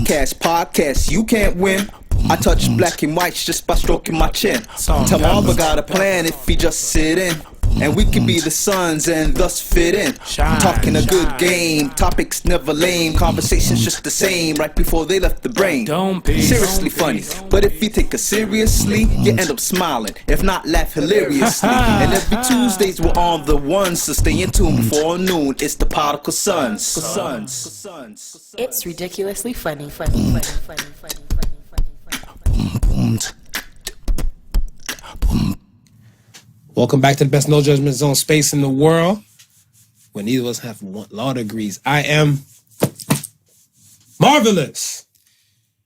Podcast, you can't win. I touch black and whites just by stroking my chin. Tell Marva got a plan if he just sit in. And we can be the sons and thus fit in. Talking a good game, topics never lame. Conversations just the same right before they left the brain. Seriously funny, but if you take us seriously, you end up smiling. If not, laugh hilariously. And every Tuesdays we're on the ones, so stay in tune before noon. It's the Podical Sons. It's ridiculously funny. Welcome back to the best no judgment zone space in the world, where neither of us have law degrees. I am marvelous.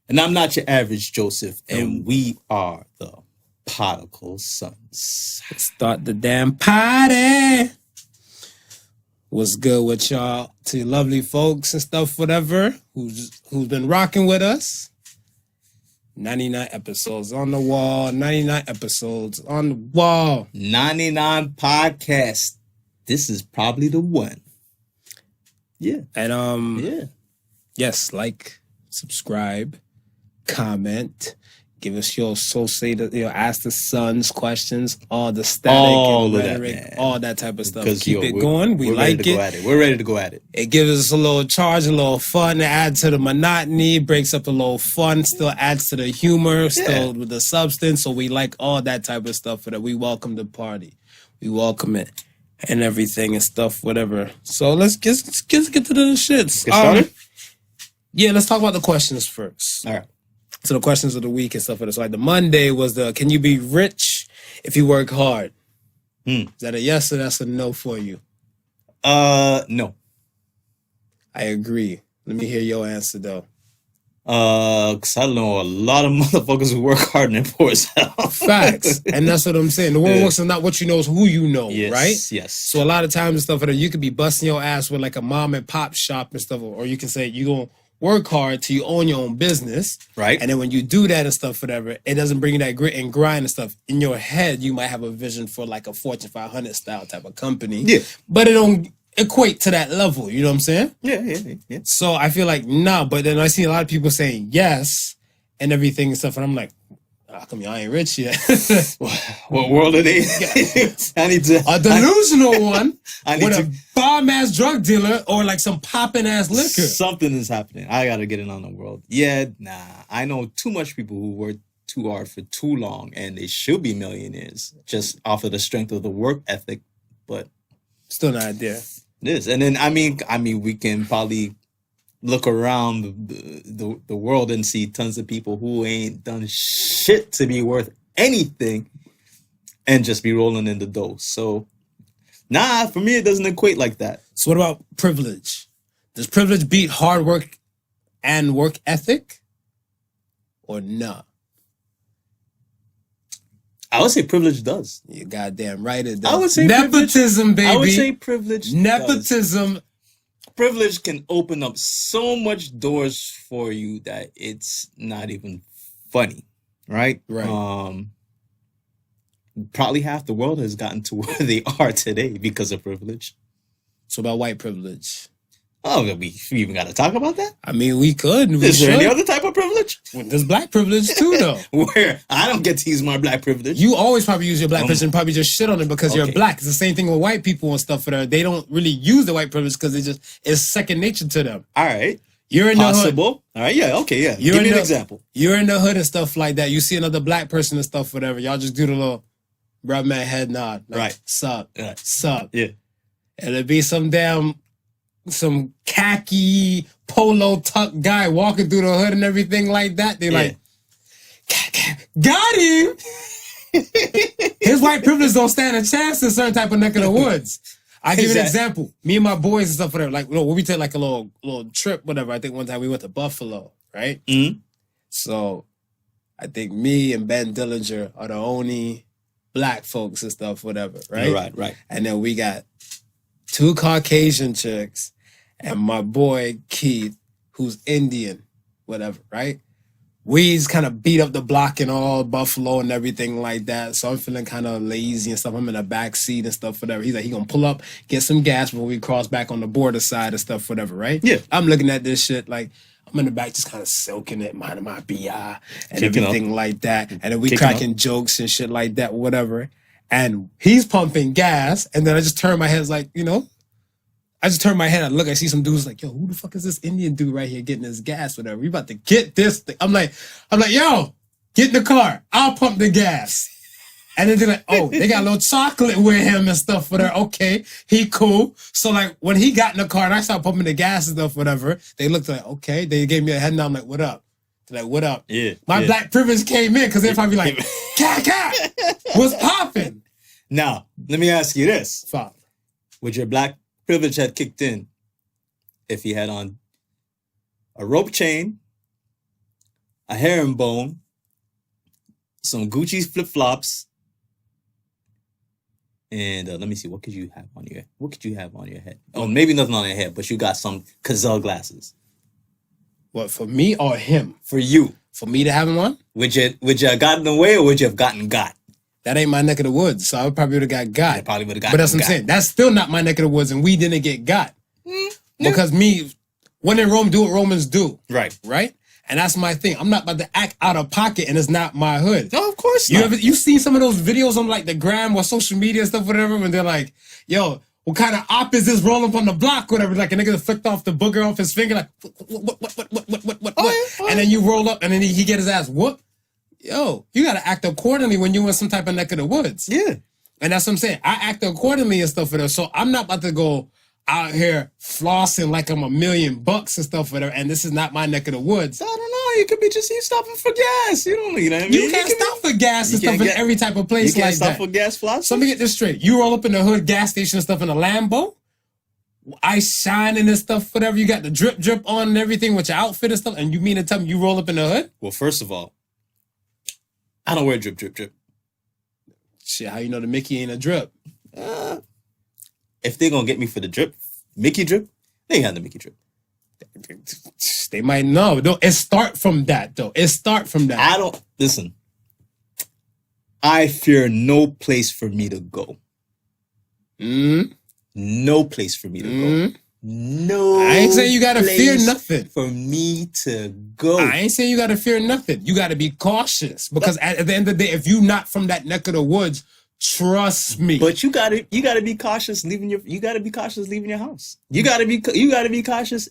And I'm not your average Joseph, and we are the Podical Sons. Let's start the damn party. What's good with y'all? To you lovely folks and stuff, whatever, who's been rocking with us. 99 episodes on the wall. 99 episodes on the wall. 99 podcasts. This is probably the one. Yeah. And yes, like, subscribe, comment, give us your ask the sons questions, all the static and rhetoric, all that type of stuff. Keep it going. We like it. We're ready to go at it. It gives us a little charge, a little fun, add to the monotony, breaks up a little fun, still adds to the humor, still with the substance. So we like all that type of stuff for that. We welcome the party. We welcome it and everything and stuff, whatever. So let's get to the shits. Get started? Yeah, let's talk about the questions first. All right. So the questions of the week and stuff. So like the Monday was can you be rich if you work hard? Is that a yes or that's a no for you? No. I agree. Let me hear your answer though. Cause I know a lot of motherfuckers who work hard and poor as hell. Facts. And that's what I'm saying. The world works on not what you know, is who you know, right? Yes. So a lot of times and stuff, you could be busting your ass with like a mom and pop shop and stuff, or you can say you gonna work hard till you own your own business. Right. And then when you do that and stuff, whatever, it doesn't bring you that grit and grind and stuff. In your head, you might have a vision for like a Fortune 500 style type of company. Yeah. But it don't equate to that level. You know what I'm saying? Yeah. So I feel like, nah, but then I see a lot of people saying yes and everything and stuff. And I'm like, how come y'all ain't rich yet? What world are they? I need to. A delusional one with to, a bomb-ass drug dealer or like some popping-ass liquor. Something is happening. I got to get in on the world. Yeah, nah. I know too much people who work too hard for too long and they should be millionaires just off of the strength of the work ethic, but still not there. It is. And then, I mean, we can probably look around the world and see tons of people who ain't done shit to be worth anything and just be rolling in the dough. So, nah, for me, it doesn't equate like that. So what about privilege? Does privilege beat hard work and work ethic? Or nah? I would say privilege does. You're goddamn right it does. I would say nepotism, baby. I would say privilege nepotism does. Privilege can open up so much doors for you that it's not even funny, right? Right. Probably half the world has gotten to where they are today because of privilege. So about white privilege? Oh, we even got to talk about that? I mean, we could. Is there any other type of privilege? Well, there's black privilege too, though. Where I don't get to use my black privilege. You always probably use your black privilege and probably just shit on it because you're black. It's the same thing with white people and stuff. They don't really use the white privilege because it's second nature to them. All right. You're in the hood. All right, yeah, okay, yeah. Give me an example. You're in the hood and stuff like that. You see another black person and stuff, whatever. Y'all just do the little rub man head nod. Like, right. Sup. Right. Sup. Yeah. And it'd be some khaki polo tuck guy walking through the hood and everything like that. They're like, got him. His white privilege don't stand a chance in certain type of neck of the woods. I give you an example. Me and my boys and stuff, whatever. Like, when we take like a little trip, whatever. I think one time we went to Buffalo, right? Mm-hmm. So I think me and Ben Dillinger are the only black folks and stuff, whatever, right? Right. And then we got 2 Caucasian chicks and my boy Keith, who's Indian, whatever, right? We's kind of beat up the block and all Buffalo and everything like that. So I'm feeling kind of lazy and stuff. I'm in the back seat and stuff, whatever. He's like, he gonna pull up, get some gas before we cross back on the border side and stuff, whatever, right? Yeah. I'm looking at this shit like, I'm in the back just kind of soaking it, minding my BI and Kicking everything like that. And then we Kicking cracking jokes and shit like that, whatever. And he's pumping gas. And then I just turn my head, like, you know, I just turn my head and look, I see some dudes like, yo, who the fuck is this Indian dude right here getting his gas, whatever? We about to get this thing. I'm like, yo, get in the car. I'll pump the gas. And then they're like, oh, they got a little chocolate with him and stuff, whatever. Okay, he cool. So, like, when he got in the car and I started pumping the gas and stuff, whatever, they looked like, okay. They gave me a head nod. I'm like, what up? They're like, what up? Yeah. My black privilege came in because they'd probably be like, cat, what's popping? Now, let me ask you this. Father. Would your black privilege have kicked in if he had on a rope chain, a herringbone, some Gucci flip-flops, and let me see, what could you have on your head? Oh, maybe nothing on your head, but you got some Cazal glasses. What, for me or him? For you. For me to have him on? Would you have gotten away or would you have gotten got? That ain't my neck of the woods, so I probably would have got. You probably would have got. But that's what I'm saying. That's still not my neck of the woods, and we didn't get got. Because when in Rome, do what Romans do. Right. Right? And that's my thing. I'm not about to act out of pocket, and it's not my hood. No, of course not. You seen some of those videos on like the gram or social media and stuff, whatever, when they're like, yo, what kind of op is this rolling up on the block, whatever? Like a nigga flicked off the booger off his finger, like, what? And then you roll up, and then he get his ass whooped. Yo, you got to act accordingly when you in some type of neck of the woods. Yeah. And that's what I'm saying. I act accordingly and stuff for that. So I'm not about to go out here flossing like I'm $1 million and stuff for that. And this is not my neck of the woods. I don't know. You could be just stopping for gas. You don't need that. You can't stop for gas and stuff in every type of place like that. You can't stop for gas flossing? So let me get this straight. You roll up in the hood gas station and stuff in a Lambo, ice shining and stuff, whatever. You got the drip on and everything with your outfit and stuff. And you mean to tell me you roll up in the hood? Well, first of all, I don't wear drip. Shit, how you know the Mickey ain't a drip? If they gonna get me for the drip, Mickey drip, they ain't got the Mickey drip. They might know. It start from that, though. Listen. I fear no place for me to go. No place for me to go. No. I ain't saying you gotta fear nothing. For me to go. I ain't saying you gotta fear nothing. You gotta be cautious. Because at the end of the day, if you not from that neck of the woods, trust me. But you gotta be cautious leaving your house. You gotta be cautious.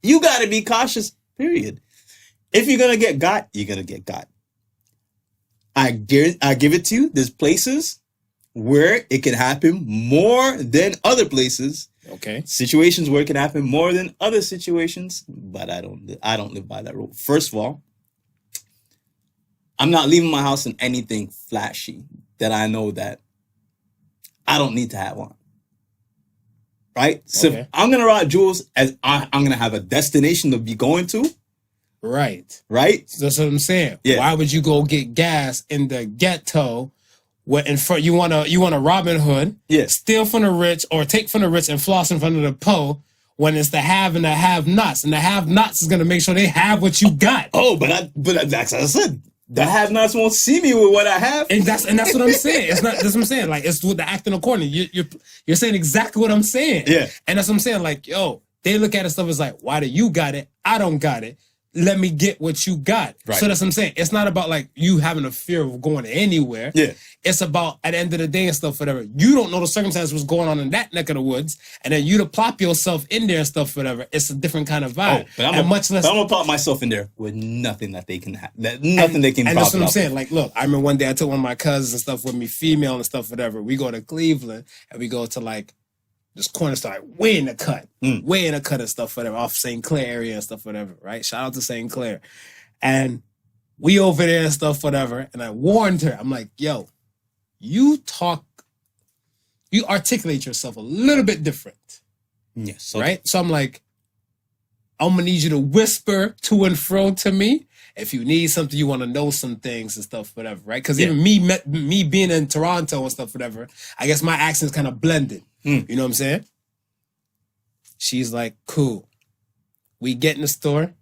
You gotta be cautious, period. If you're gonna get got, you're gonna get got. I give it to you. There's places where it can happen more than other places. Okay. Situations where it can happen more than other situations, but I don't live by that rule. First of all, I'm not leaving my house in anything flashy that I know that I don't need to have on. Right? So if I'm gonna rock jewels as I'm gonna have a destination to be going to. Right. Right? That's what I'm saying. Yeah. Why would you go get gas in the ghetto? Where in front you want a Robin Hood, steal from the rich or take from the rich and floss in front of the po, when it's the have and the have-nots, and the have-nots is gonna make sure they have what you got. Oh, but that's what I said. The have-nots won't see me with what I have, and that's what I'm saying. It's not. That's what I'm saying. Like, it's with the acting accordingly. You're saying exactly what I'm saying. Yeah, and that's what I'm saying. Like, yo, they look at it stuff as like, why do you got it? I don't got it. Let me get what you got. Right. So that's what I'm saying. It's not about like you having a fear of going anywhere. Yeah. It's about at the end of the day and stuff, whatever. You don't know the circumstances what's going on in that neck of the woods, and then you to plop yourself in there and stuff, whatever. It's a different kind of vibe. But I'm gonna plop myself in there with nothing that they can have. Nothing they can. And that's what I'm saying. Like, look, I remember one day I took one of my cousins and stuff with me, female and stuff, whatever. We go to Cleveland and we go to like this corner store, like, way in the cut and stuff, whatever, off St. Clair area and stuff, whatever, right? Shout out to St. Clair. And we over there and stuff, whatever. And I warned her, I'm like, yo, you articulate yourself a little bit different. Yes. Okay. Right? So I'm like, I'm gonna need you to whisper to and fro to me. If you need something, you want to know some things and stuff, whatever, right? Because even me being in Toronto and stuff, whatever, I guess my accent's kind of blended. You know what I'm saying? She's like, cool. We get in the store.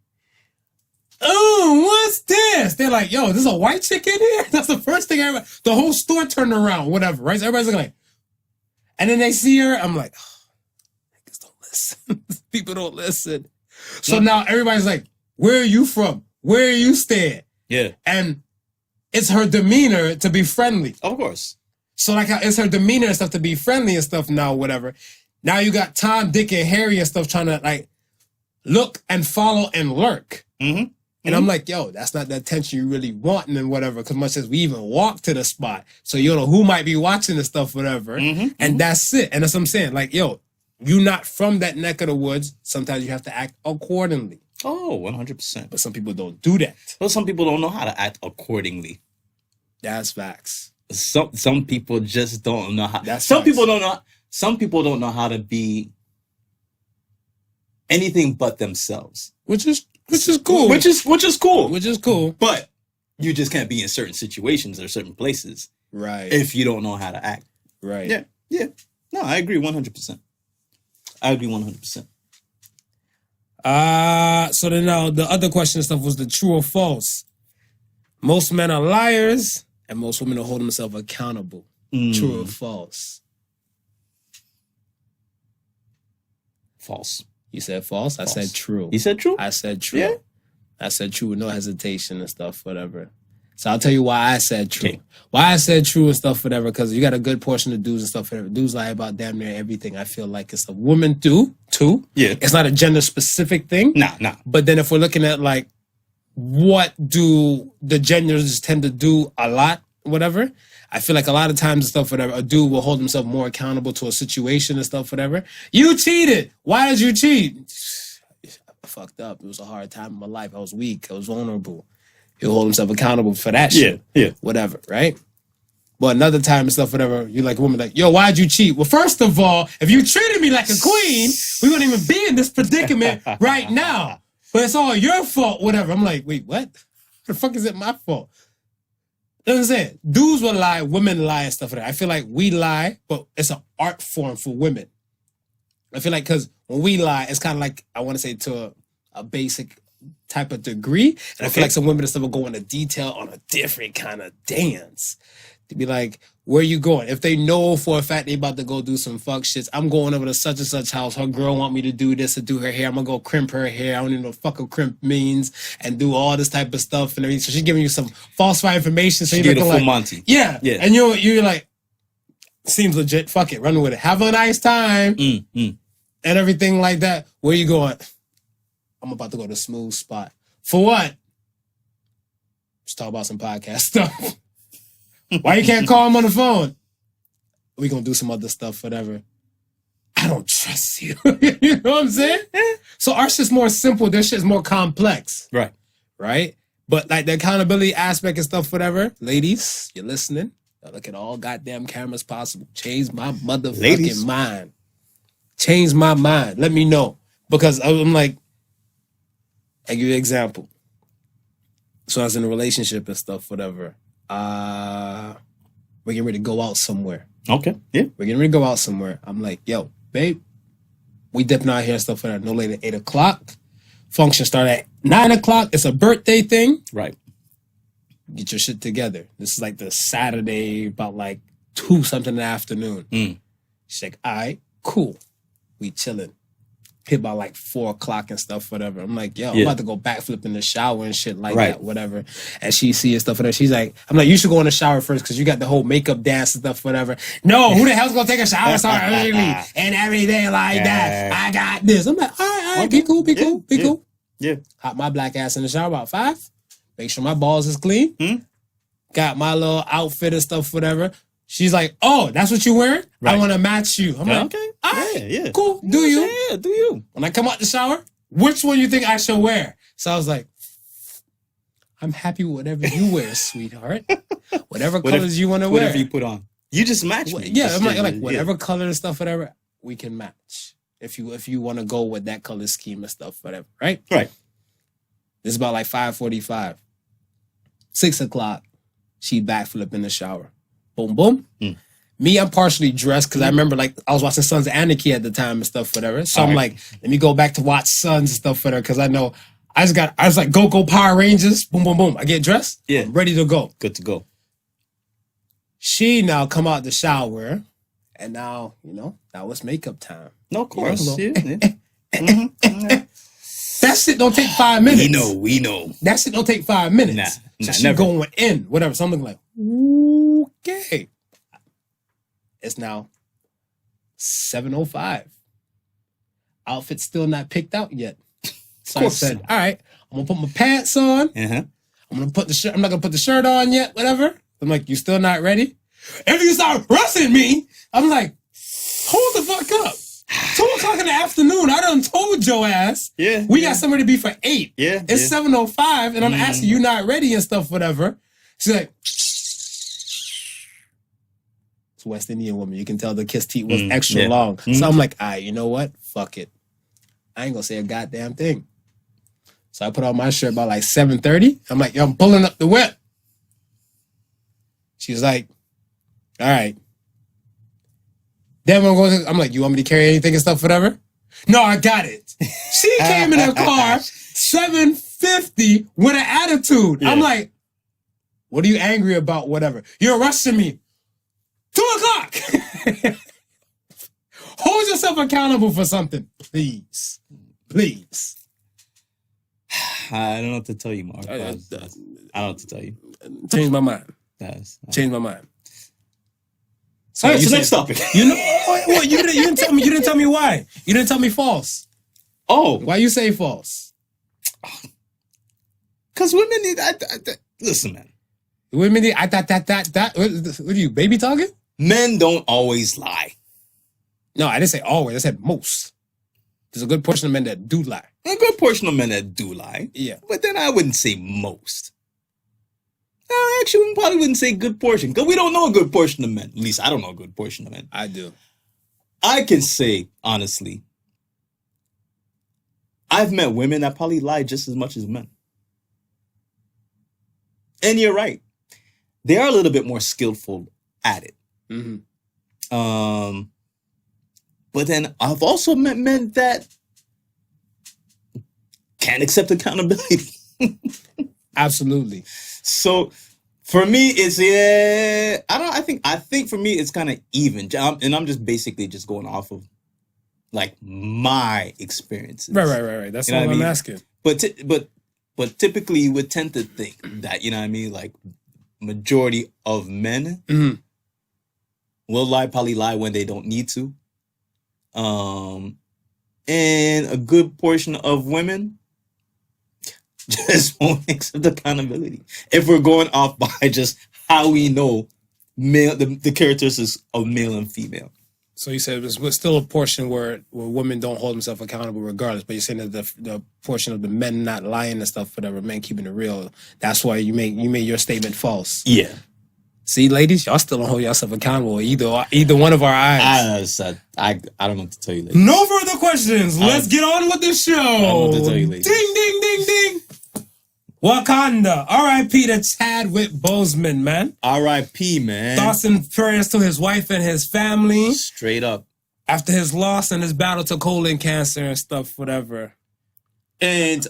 Oh, what's this? They're like, yo, this is a white chick in here? That's the first thing the whole store turned around, whatever, right? So everybody's looking like, and then they see her, I'm like, oh, niggas don't listen. People don't listen. So now everybody's like, where are you from? Where are you staying? Yeah. And it's her demeanor to be friendly. Of course. So like how it's her demeanor and stuff to be friendly and stuff now, whatever. Now you got Tom, Dick, and Harry and stuff trying to like look and follow and lurk. Mm-hmm. And I'm like, yo, that's not the attention you really want and whatever, because much as we even walk to the spot. So you don't know who might be watching this stuff, whatever. And that's it. And that's what I'm saying. Like, yo, you not from that neck of the woods. Sometimes you have to act accordingly. Oh, 100%. But some people don't do that. Well, some people don't know how to act accordingly. That's facts. Some people just don't know how. That's some facts. people don't know. Some people don't know how to be anything but themselves. Which is cool. Which is cool. Which is cool. But you just can't be in certain situations or certain places. Right. If you don't know how to act. Right. Yeah. Yeah. No, I agree 100%. I agree 100%. So then now the other question and stuff was the true or false. Most men are liars and most women will hold themselves accountable. True or false? False. You said false? I said true. You said true? I said true. Yeah. I said true with no hesitation and stuff, whatever. So I'll tell you why I said true. Okay. Why I said true and stuff, whatever, because you got a good portion of dudes and stuff, whatever. Dudes lie about damn near everything. I feel like it's a woman do, too. Yeah. It's not a gender-specific thing. Nah. But then if we're looking at, like, what do the genders tend to do a lot, whatever, I feel like a lot of times and stuff, whatever, a dude will hold himself more accountable to a situation and stuff, whatever. You cheated. Why did you cheat? I fucked up. It was a hard time in my life. I was weak. I was vulnerable. He'll hold himself accountable for that shit. Yeah. Whatever, right? But another time and stuff, whatever, you like a woman like, yo, why'd you cheat? Well, first of all, if you treated me like a queen, we wouldn't even be in this predicament right now. But it's all your fault, whatever. I'm like, wait, what? The fuck is it my fault? You know what I'm saying? Dudes will lie, women lie and stuff like that. I feel like we lie, but it's an art form for women. I feel like because when we lie, it's kind of like, I want to say to a basic type of degree. And I feel like some women and stuff will go into detail on a different kind of dance. To be like, where you going? If they know for a fact they about to go do some fuck shits, I'm going over to such and such house. Her girl want me to do this, to do her hair. I'm gonna go crimp her hair. I don't even know what fucking crimp means, and do all this type of stuff and everything. So she's giving you some falsified information. So you're full like, Monty. Yeah. And you're like, seems legit. Fuck it, run with it. Have a nice time and everything like that. Where you going? I'm about to go to smooth spot. For what? Let's talk about some podcast stuff. Why you can't call him on the phone? We gonna do some other stuff, whatever. I don't trust you. You know what I'm saying? So our shit's more simple. Their shit's more complex. Right? But like the accountability aspect and stuff, whatever. Ladies, you're listening. I look at all goddamn cameras possible. Change my motherfucking mind. Change my mind. Let me know. Because I'm like, I give you an example. So I was in a relationship and stuff, whatever. We're getting ready to go out somewhere. Okay. Yeah. We're getting ready to go out somewhere. I'm like, yo, babe, we dipping out here and stuff like that. No later than 8 o'clock. Function start at 9 o'clock. It's a birthday thing. Right. Get your shit together. This is like the Saturday, about like 2 something in the afternoon. She's like, all right, cool. We chilling. Hit by like 4 o'clock and stuff, whatever. I'm like, yo, I'm about to go backflip in the shower and shit like that, whatever. And she sees stuff, whatever. She's like, I'm like, you should go in the shower first because you got the whole makeup dance and stuff, whatever. No, who the hell's gonna take a shower so early and everything like that? I got this. I'm like, all right, be cool. Yeah. Hop my black ass in the shower about 5. Make sure my balls is clean. Got my little outfit and stuff, whatever. She's like, oh, that's what you're wearing? I want to match you. I'm like, okay. All right, Yeah. cool. Do you? Yeah, do you. When I come out the shower, which one you think I should wear? So I was like, I'm happy with whatever you wear, sweetheart. Whatever colors you want to wear. Whatever you put on. You just match me. Yeah, I'm like whatever color and stuff, whatever, we can match. If you want to go with that color scheme and stuff, whatever, right? Right. This is about like 5:45. 6 o'clock, she backflip in the shower. Boom, boom. Me, I'm partially dressed because I remember like I was watching Sons of Anarchy at the time and stuff, whatever. So I'm like, let me go back to watch Sons and stuff, whatever, because I know I was like, go Power Rangers. Boom, boom, boom. I get dressed. Yeah. I'm ready to go. Good to go. She now come out the shower and now it's makeup time. No, of course. Yeah. Thank shit don't take 5 minutes. We know. That shit don't take 5 minutes. So she never. going in, whatever. So I'm looking like, okay. It's now 7:05. Outfit's still not picked out yet. So I said, all right, I'm gonna put my pants on. I'm gonna put the shirt. I'm not gonna put the shirt on yet. Whatever. I'm like, you still not ready? If you start rushing me, I'm like, hold the fuck up. 2:00 in the afternoon. I done told your ass. We got somewhere to be for 8. It's 7:05, and I'm asking you not ready and stuff. Whatever. She's like, it's a West Indian woman. You can tell the kiss teeth was extra long. So I'm like, all right, you know what? Fuck it. I ain't gonna say a goddamn thing. So I put on my shirt about like 7:30. I'm like, yo, I'm pulling up the whip. She's like, all right. Then I'm like, you want me to carry anything and stuff, whatever? No, I got it. She came in her car, 7:50 with an attitude. I'm like, what are you angry about, whatever? You're rushing me. 2:00. Hold yourself accountable for something, please. Please. I don't know what to tell you, Mark. I don't know what to tell you. Change my mind. Change my mind. So, next topic. You know, well, you didn't tell me. You didn't tell me why. You didn't tell me false. Oh, why you say false? Because women need. Listen, man. Women need. What are you, baby talking? Men don't always lie. No, I didn't say always. I said most. There's a good portion of men that do lie. A good portion of men that do lie. Yeah. But then I wouldn't say most. No, actually, we probably wouldn't say good portion. Because we don't know a good portion of men. At least I don't know a good portion of men. I do. I can say, honestly, I've met women that probably lie just as much as men. And you're right. They are a little bit more skillful at it. But then I've also met men that can't accept accountability. Absolutely. So for me, it's I think for me it's kind of even, and I'm just basically just going off of like my experiences. Right. That's what I'm asking. But typically you would tend to think that, you know what I mean, like majority of men will probably lie when they don't need to. And a good portion of women just won't accept accountability. If we're going off by just how we know the characteristics of male and female. So you said there's still a portion where women don't hold themselves accountable regardless, but you're saying that the portion of the men not lying and stuff, whatever, men keeping it real, that's why you made your statement false. Yeah. See, ladies, y'all still don't hold yourself accountable. Either one of our eyes. I don't know what to tell you, ladies. No further questions. Let's get on with the show. I don't know what to tell you, ladies. Ding, ding, ding, ding. Wakanda. R.I.P. to Chadwick Boseman, man. R.I.P., man. Thoughts and prayers to his wife and his family. Straight up. After his loss and his battle to colon cancer and stuff, whatever. And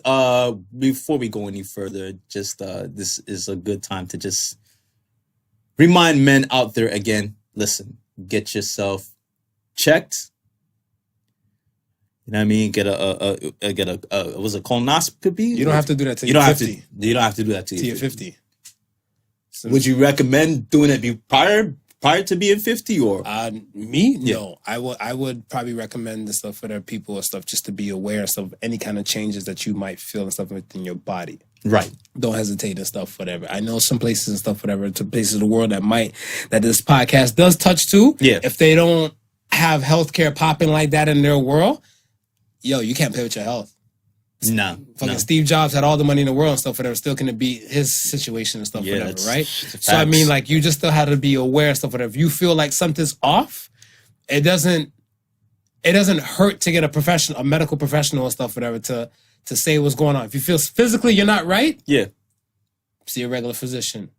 before we go any further, just this is a good time to just remind men out there again, listen, get yourself checked. You know what I mean? Get a was it colonoscopy? You don't have to do that till you're 50. You don't have to do that till you're 50. So, would you recommend doing it prior to being 50 or? Me? Yeah. No. I would probably recommend the stuff for their people or stuff just to be aware of any kind of changes that you might feel and stuff within your body. Right. Don't hesitate and stuff, whatever. I know some places and stuff, whatever, to places of the world that this podcast does touch to. Yeah. If they don't have healthcare popping like that in their world, yo, you can't play with your health. No. Steve Jobs had all the money in the world and stuff, whatever, still gonna be his situation and stuff, whatever, right? So I mean, like, you just still have to be aware and stuff, whatever. If you feel like something's off, it doesn't hurt to get a medical professional and stuff, whatever, to say what's going on. If you feel physically you're not right, see a regular physician.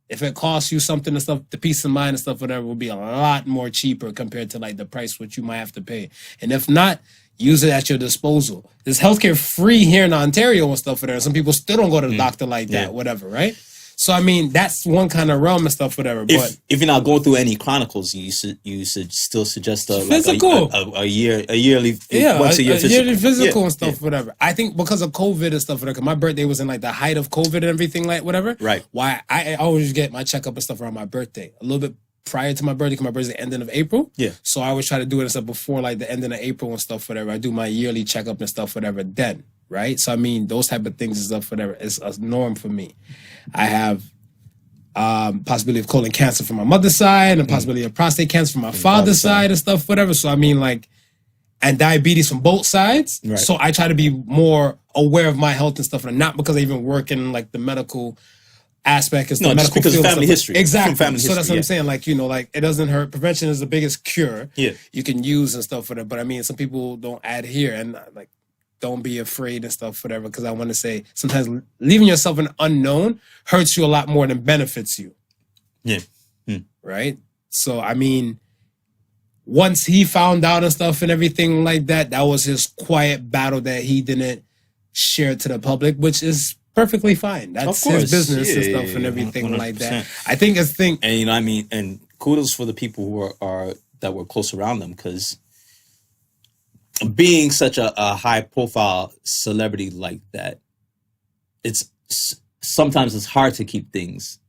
If it costs you something and stuff, the peace of mind and stuff, whatever, will be a lot more cheaper compared to like the price what you might have to pay. And if not, use it at your disposal. There's healthcare free here in Ontario and stuff, whatever. Some people still don't go to the doctor like that, whatever, right? So I mean, that's one kind of realm and stuff, whatever. But if you're not going through any chronicles, you should still suggest physical, a yearly, once a year physical, yearly physical and stuff, whatever. I think because of COVID and stuff, whatever. My birthday was in like the height of COVID and everything, like whatever. Right. Why I always get my checkup and stuff around my birthday, a little bit prior to my birthday, because my birthday's the ending of April. Yeah. So I always try to do it and stuff before like the ending of April and stuff, whatever. I do my yearly checkup and stuff, whatever. Then, right. So I mean, those type of things and stuff, whatever, is a norm for me. I have possibility of colon cancer from my mother's side and possibility of prostate cancer from my father's side and stuff, whatever. So I mean, like, and diabetes from both sides. Right. So I try to be more aware of my health and stuff, and not because I even work in like the medical aspect. It's the medical because field of family history. Exactly. Family so that's history, what I'm saying. Like, you know, like it doesn't hurt. Prevention is the biggest cure you can use and stuff for that. But I mean, some people don't adhere, and like, don't be afraid and stuff, whatever. Because I want to say sometimes leaving yourself an unknown hurts you a lot more than benefits you. Yeah. Right. So I mean, once he found out and stuff and everything like that, that was his quiet battle that he didn't share to the public, which is perfectly fine. That's his business and stuff and everything 100%. Like that. I think it's and you know, I mean, and kudos for the people who are that were close around them, because being such a high profile celebrity like that, sometimes it's hard to keep things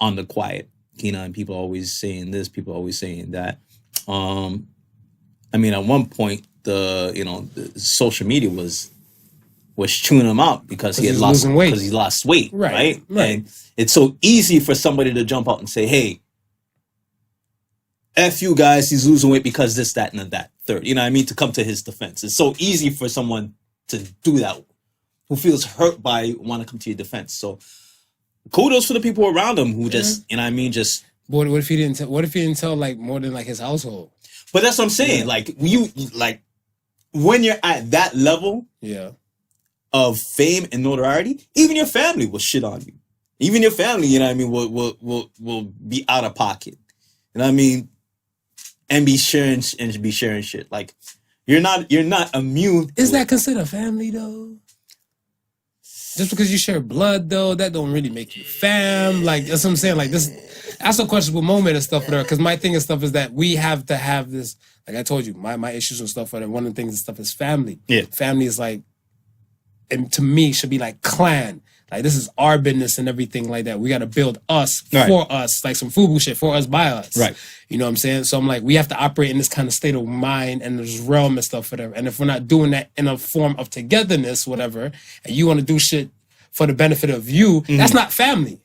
on the quiet, you know, and people are always saying this, people are always saying that. I mean, at one point, the social media was chewing him out because he lost weight, right? And it's so easy for somebody to jump out and say, "Hey, F you guys, he's losing weight because this, that, and that, third." You know what I mean? To come to his defense. It's so easy for someone to do that who feels hurt by want to come to your defense. So kudos for the people around him who just, you know what I mean, just. What if he didn't tell like more than like his household? But that's what I'm saying. Like when you're at that level, of fame and notoriety, even your family will shit on you. Even your family, you know what I mean, will be out of pocket. You know what I mean? And be sharing shit. Like you're not immune. Is that considered family though? Just because you share blood though, that don't really make you fam. Like that's what I'm saying. Like that's a questionable moment and stuff there. Because my thing and stuff is that we have to have this. Like I told you, my issues and stuff. One of the things and stuff is family. Yeah, family is like, and to me should be like clan. Like this is our business and everything like that. We got to build us for us, like some FUBU shit for us by us. Right. You know what I'm saying? So I'm like, we have to operate in this kind of state of mind and this realm and stuff, whatever. And if we're not doing that in a form of togetherness, whatever, and you want to do shit for the benefit of you, that's not family.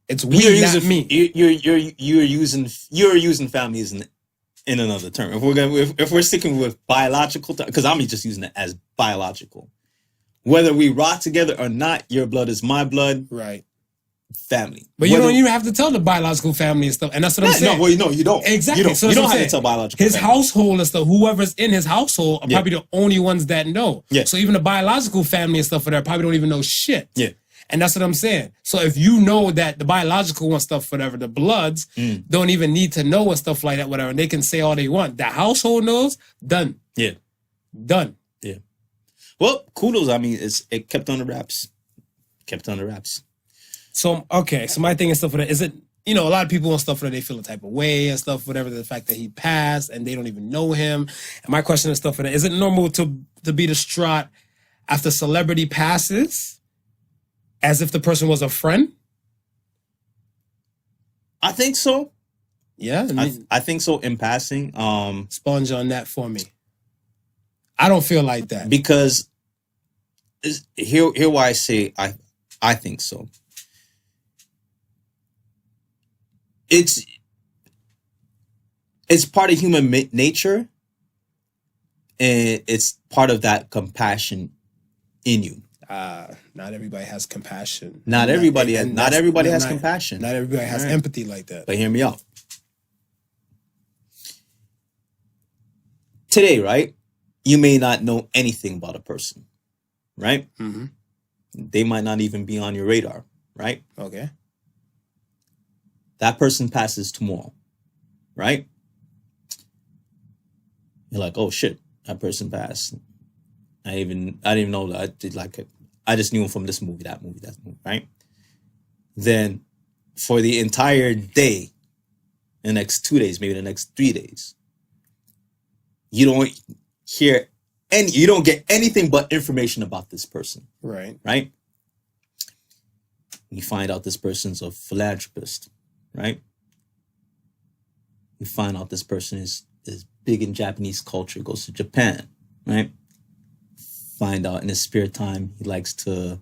It's we, not me. You're using family as in another term. If we're sticking with biological, because I'm just using it as biological. Whether we rot together or not, your blood is my blood. Right. Family. But you don't even have to tell the biological family and stuff. And that's what I'm saying. No, well, you don't. Exactly. You don't have to tell biological his family. household and stuff, whoever's in his household are probably the only ones that know. Yeah. So even the biological family and stuff for that probably don't even know shit. Yeah. And that's what I'm saying. So if you know that the biological and stuff, whatever, the bloods don't even need to know and stuff like that, whatever, and they can say all they want. The household knows, done. Yeah. Done. Yeah. Well, kudos. I mean, it kept on the wraps. Kept on the wraps. So, okay. So my thing and stuff for that, is it, you know, a lot of people and stuff for that, they feel a type of way and stuff, whatever, the fact that he passed and they don't even know him. And my question and stuff for that, is it normal to be distraught after celebrity passes? As if the person was a friend? I think so. Yeah? I think so in passing. Sponge on that for me. I don't feel like that. Because here why I say I think so. It's part of human nature, and it's part of that compassion in you. Not everybody has compassion. Not everybody has compassion. Not everybody has empathy like that. But hear me out. Today, right? You may not know anything about a person, right? Mm-hmm. They might not even be on your radar, right? Okay. That person passes tomorrow, right? You're like, oh shit, that person passed. I didn't even know that. I just knew him from this movie, that movie, right? Then for the entire day, the next 2 days, maybe the next 3 days, you don't you don't get anything but information about this person. Right. Right? You find out this person's a philanthropist, right? You find out this person is big in Japanese culture, goes to Japan, right? Find out in his spare time he likes to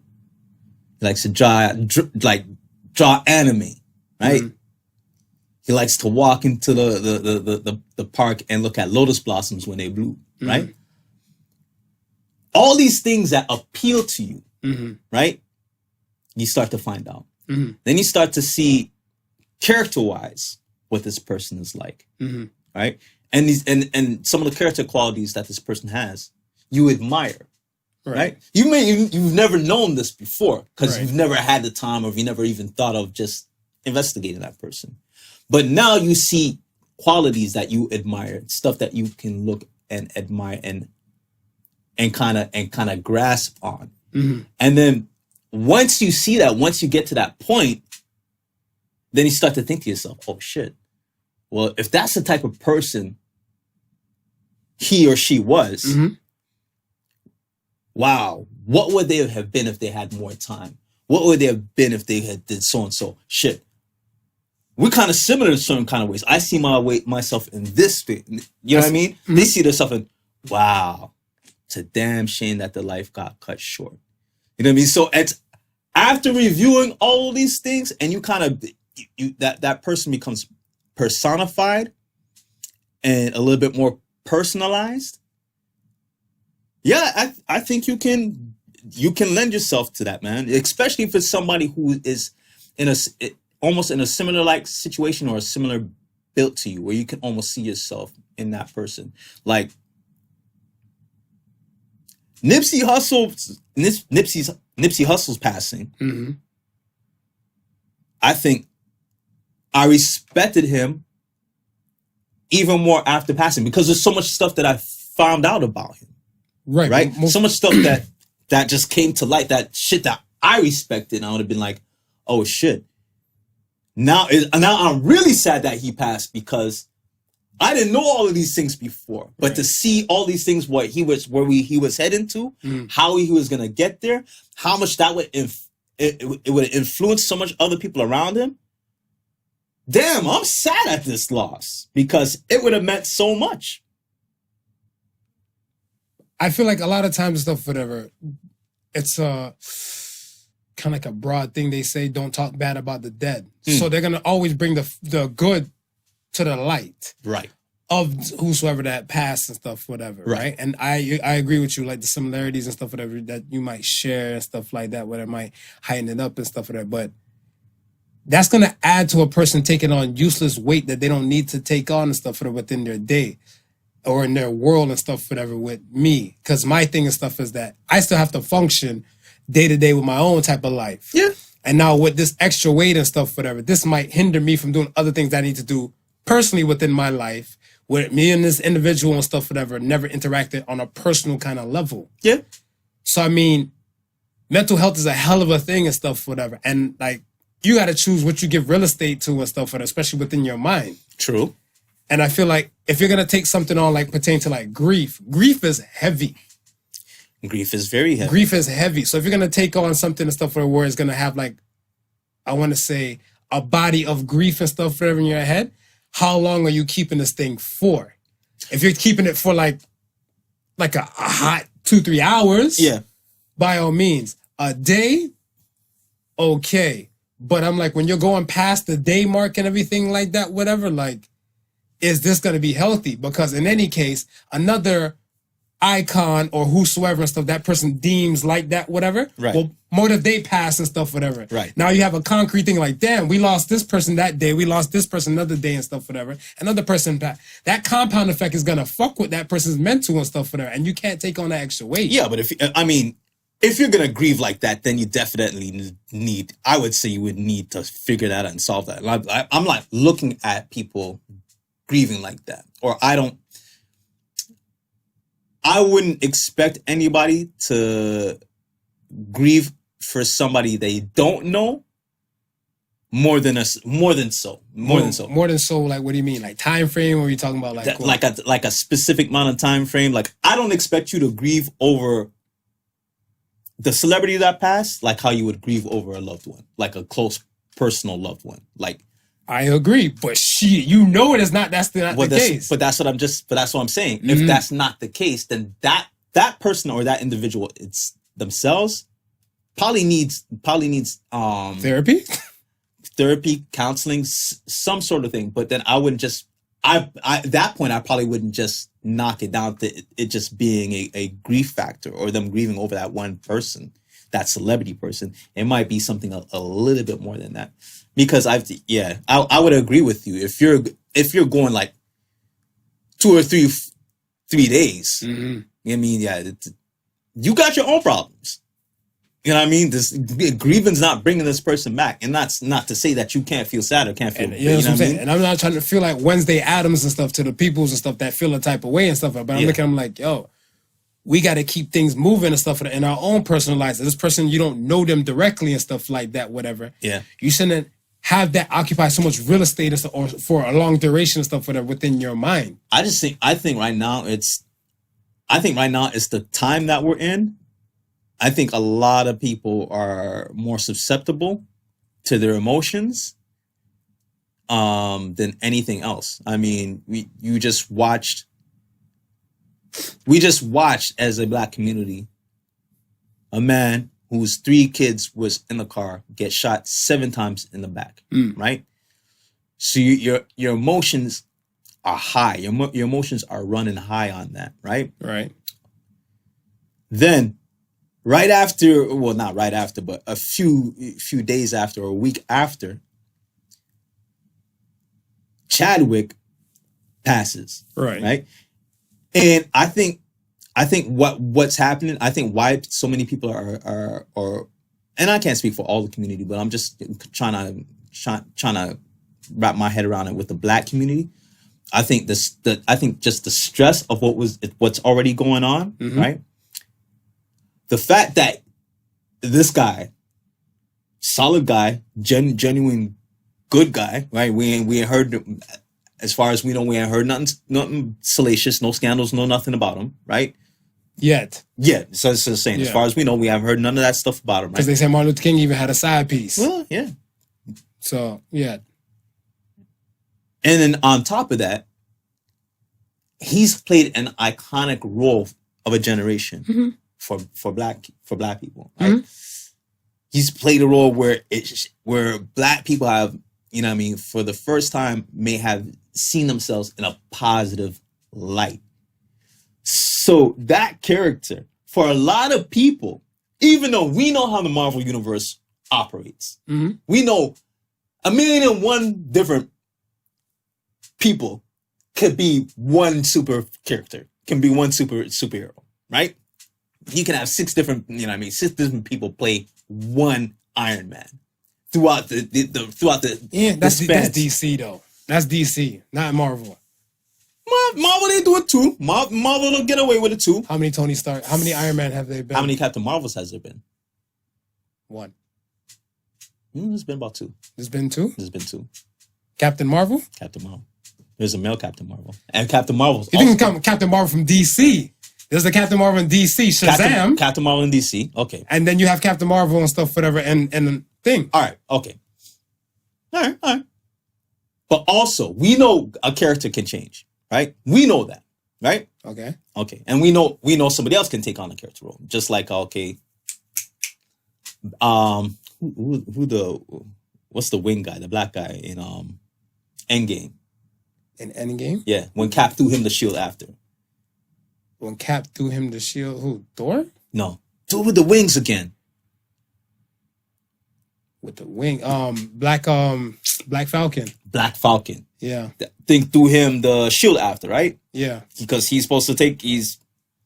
draw anime, right? Mm-hmm. He likes to walk into the park and look at lotus blossoms when they bloom, right? Mm-hmm. All these things that appeal to you, mm-hmm. right? You start to find out. Mm-hmm. Then you start to see character-wise what this person is like, mm-hmm. right? And these and some of the character qualities that this person has, you admire, right? You've never known this before because you've never had the time, or you never even thought of just investigating that person. But now you see qualities that you admire, stuff that you can look and admire and kind of grasp on. Mm-hmm. And then once you see that, once you get to that point, then you start to think to yourself, oh shit. Well, if that's the type of person he or she was, mm-hmm. wow, what would they have been if they had more time? What would they have been if they had did so and so? Shit. We're kind of similar in certain kind of ways. I see myself in this way. You know what I mean? Mm-hmm. They see themselves in, wow, it's a damn shame that the life got cut short. You know what I mean? So it's after reviewing all these things, and you kind of that person becomes personified and a little bit more personalized. Yeah, I think you can lend yourself to that, man. Especially if it's somebody who is almost in a similar like situation or a similar built to you, where you can almost see yourself in that person. Like Nipsey Hussle's passing. Mm-hmm. I think I respected him even more after passing because there's so much stuff that I found out about him. Right. So much stuff that just came to light, that shit that I respected. And I would have been like, oh shit. Now I'm really sad that he passed because I didn't know all of these things before. But to see all these things, where he was heading to, how he was gonna get there, how much that would it would influence so much other people around him. Damn, I'm sad at this loss because it would have meant so much. I feel like a lot of times stuff, whatever, it's kind of like a broad thing. They say, don't talk bad about the dead. So they're going to always bring the good to the light. Right. Of whosoever that passed and stuff, whatever. Right. And I agree with you, like the similarities and stuff, whatever, that you might share and stuff like that, where it might heighten it up and stuff like that. But that's going to add to a person taking on useless weight that they don't need to take on and stuff within their day or in their world and stuff, whatever, with me. Because my thing and stuff is that I still have to function day to day with my own type of life. Yeah. And now with this extra weight and stuff, whatever, this might hinder me from doing other things that I need to do personally within my life, where me and this individual and stuff, whatever, never interacted on a personal kind of level. Yeah. So, I mean, mental health is a hell of a thing and stuff, whatever. And, like, you got to choose what you give real estate to and stuff, whatever, especially within your mind. True. And I feel like if you're going to take something on, like, pertaining to, like, grief is heavy. Grief is very heavy. Grief is heavy. So if you're going to take on something and stuff where it's going to have, like, I want to say, a body of grief and stuff forever in your head, how long are you keeping this thing for? If you're keeping it for, like a hot 2-3 hours, yeah, by all means. A day, okay. But I'm like, when you're going past the day mark and everything like that, whatever, like, is this going to be healthy? Because in any case, another icon or whosoever and stuff that person deems like that, whatever, will motive they pass and stuff, whatever. Right. Now you have a concrete thing like, damn, we lost this person that day, we lost this person another day and stuff, whatever. Another person, that compound effect is going to fuck with that person's mental and stuff, whatever. And you can't take on that extra weight. Yeah, but if you're going to grieve like that, then you definitely need, I would say you would need to figure that out and solve that. I'm like looking at people grieving like that, or I wouldn't expect anybody to grieve for somebody they don't know more than so. Like, what do you mean? Like time frame, or are you talking about like a specific amount of time frame? Like, I don't expect you to grieve over the celebrity that passed, like how you would grieve over a loved one, like a close personal loved one. Like, I agree, but it is not. That's not the case. But that's what I'm saying. If that's not the case, then that person or that individual, it's themselves, probably needs therapy, counseling, some sort of thing. But then I wouldn't just, at that point, I probably wouldn't just knock it down to it just being a grief factor or them grieving over that one person, that celebrity person. It might be something a little bit more than that. Because I would agree with you. If you're going like 2 or 3 days, I mean, you got your own problems. You know what I mean? This grievance not bringing this person back, and that's not to say that you can't feel sad or can't feel. You know what I'm saying? And I'm not trying to feel like Wednesday Addams and stuff to the peoples and stuff that feel a type of way and stuff. But I'm looking, I'm like, yo, we got to keep things moving and stuff in our own personal lives. This person, you don't know them directly and stuff like that. Whatever. Yeah. You shouldn't have that occupy so much real estate or for a long duration and stuff within your mind. I think right now it's the time that we're in. I think a lot of people are more susceptible to their emotions than anything else. I mean, we just watched as a Black community, a man whose 3 kids was in the car get shot 7 times in the back, right? So your emotions are high. Your emotions are running high on that, right? Right. Then, right after, well, not right after, but a few days after, or a week after, Chadwick passes, right? And I think what's happening, I think why so many people are and I can't speak for all the community, but I'm just trying to wrap my head around it with the Black community. I think just the stress of what's already going on, right? The fact that this guy, solid guy, genuine good guy, right? We ain't heard, as far as we know, we ain't heard nothing salacious, no scandals, no nothing about him, right? Yet. Yeah, so it's saying, as far as we know, we haven't heard none of that stuff about him, right? Because they said Martin Luther King even had a side piece. Well, yeah. So, yeah. And then on top of that, he's played an iconic role of a generation for black people, right? He's played a role where Black people have, you know what I mean, for the first time may have seen themselves in a positive light. So that character, for a lot of people, even though we know how the Marvel Universe operates, we know 1,000,001 different people could be one super character, can be one superhero, right? You can have 6 different, you know what I mean, 6 different people play one Iron Man throughout the that's DC though. That's DC, not Marvel. Marvel, they do it too. Marvel will get away with it too. How many Tony Stark? How many Iron Man have they been? How many Captain Marvels has there been? 1. There's been about 2. There's been 2? There's been 2. Captain Marvel? Captain Marvel. There's a male Captain Marvel. And Captain Marvel's You think Captain Marvel from DC? There's the Captain Marvel in DC, Shazam. Captain Marvel in DC, okay. And then you have Captain Marvel and stuff, whatever, and thing. All right, okay. All right. But also, we know a character can change, right? We know that, right? Okay. And we know somebody else can take on a character role. Just like, what's the wing guy, the Black guy in Endgame? In Endgame? Yeah, when Cap threw him the shield after. When Cap threw him the shield, who? Thor? No. Thor with the wings again. With the wing, Black Falcon. Black Falcon. Yeah. That thing threw him the shield after, right? Yeah. Because he's supposed to take.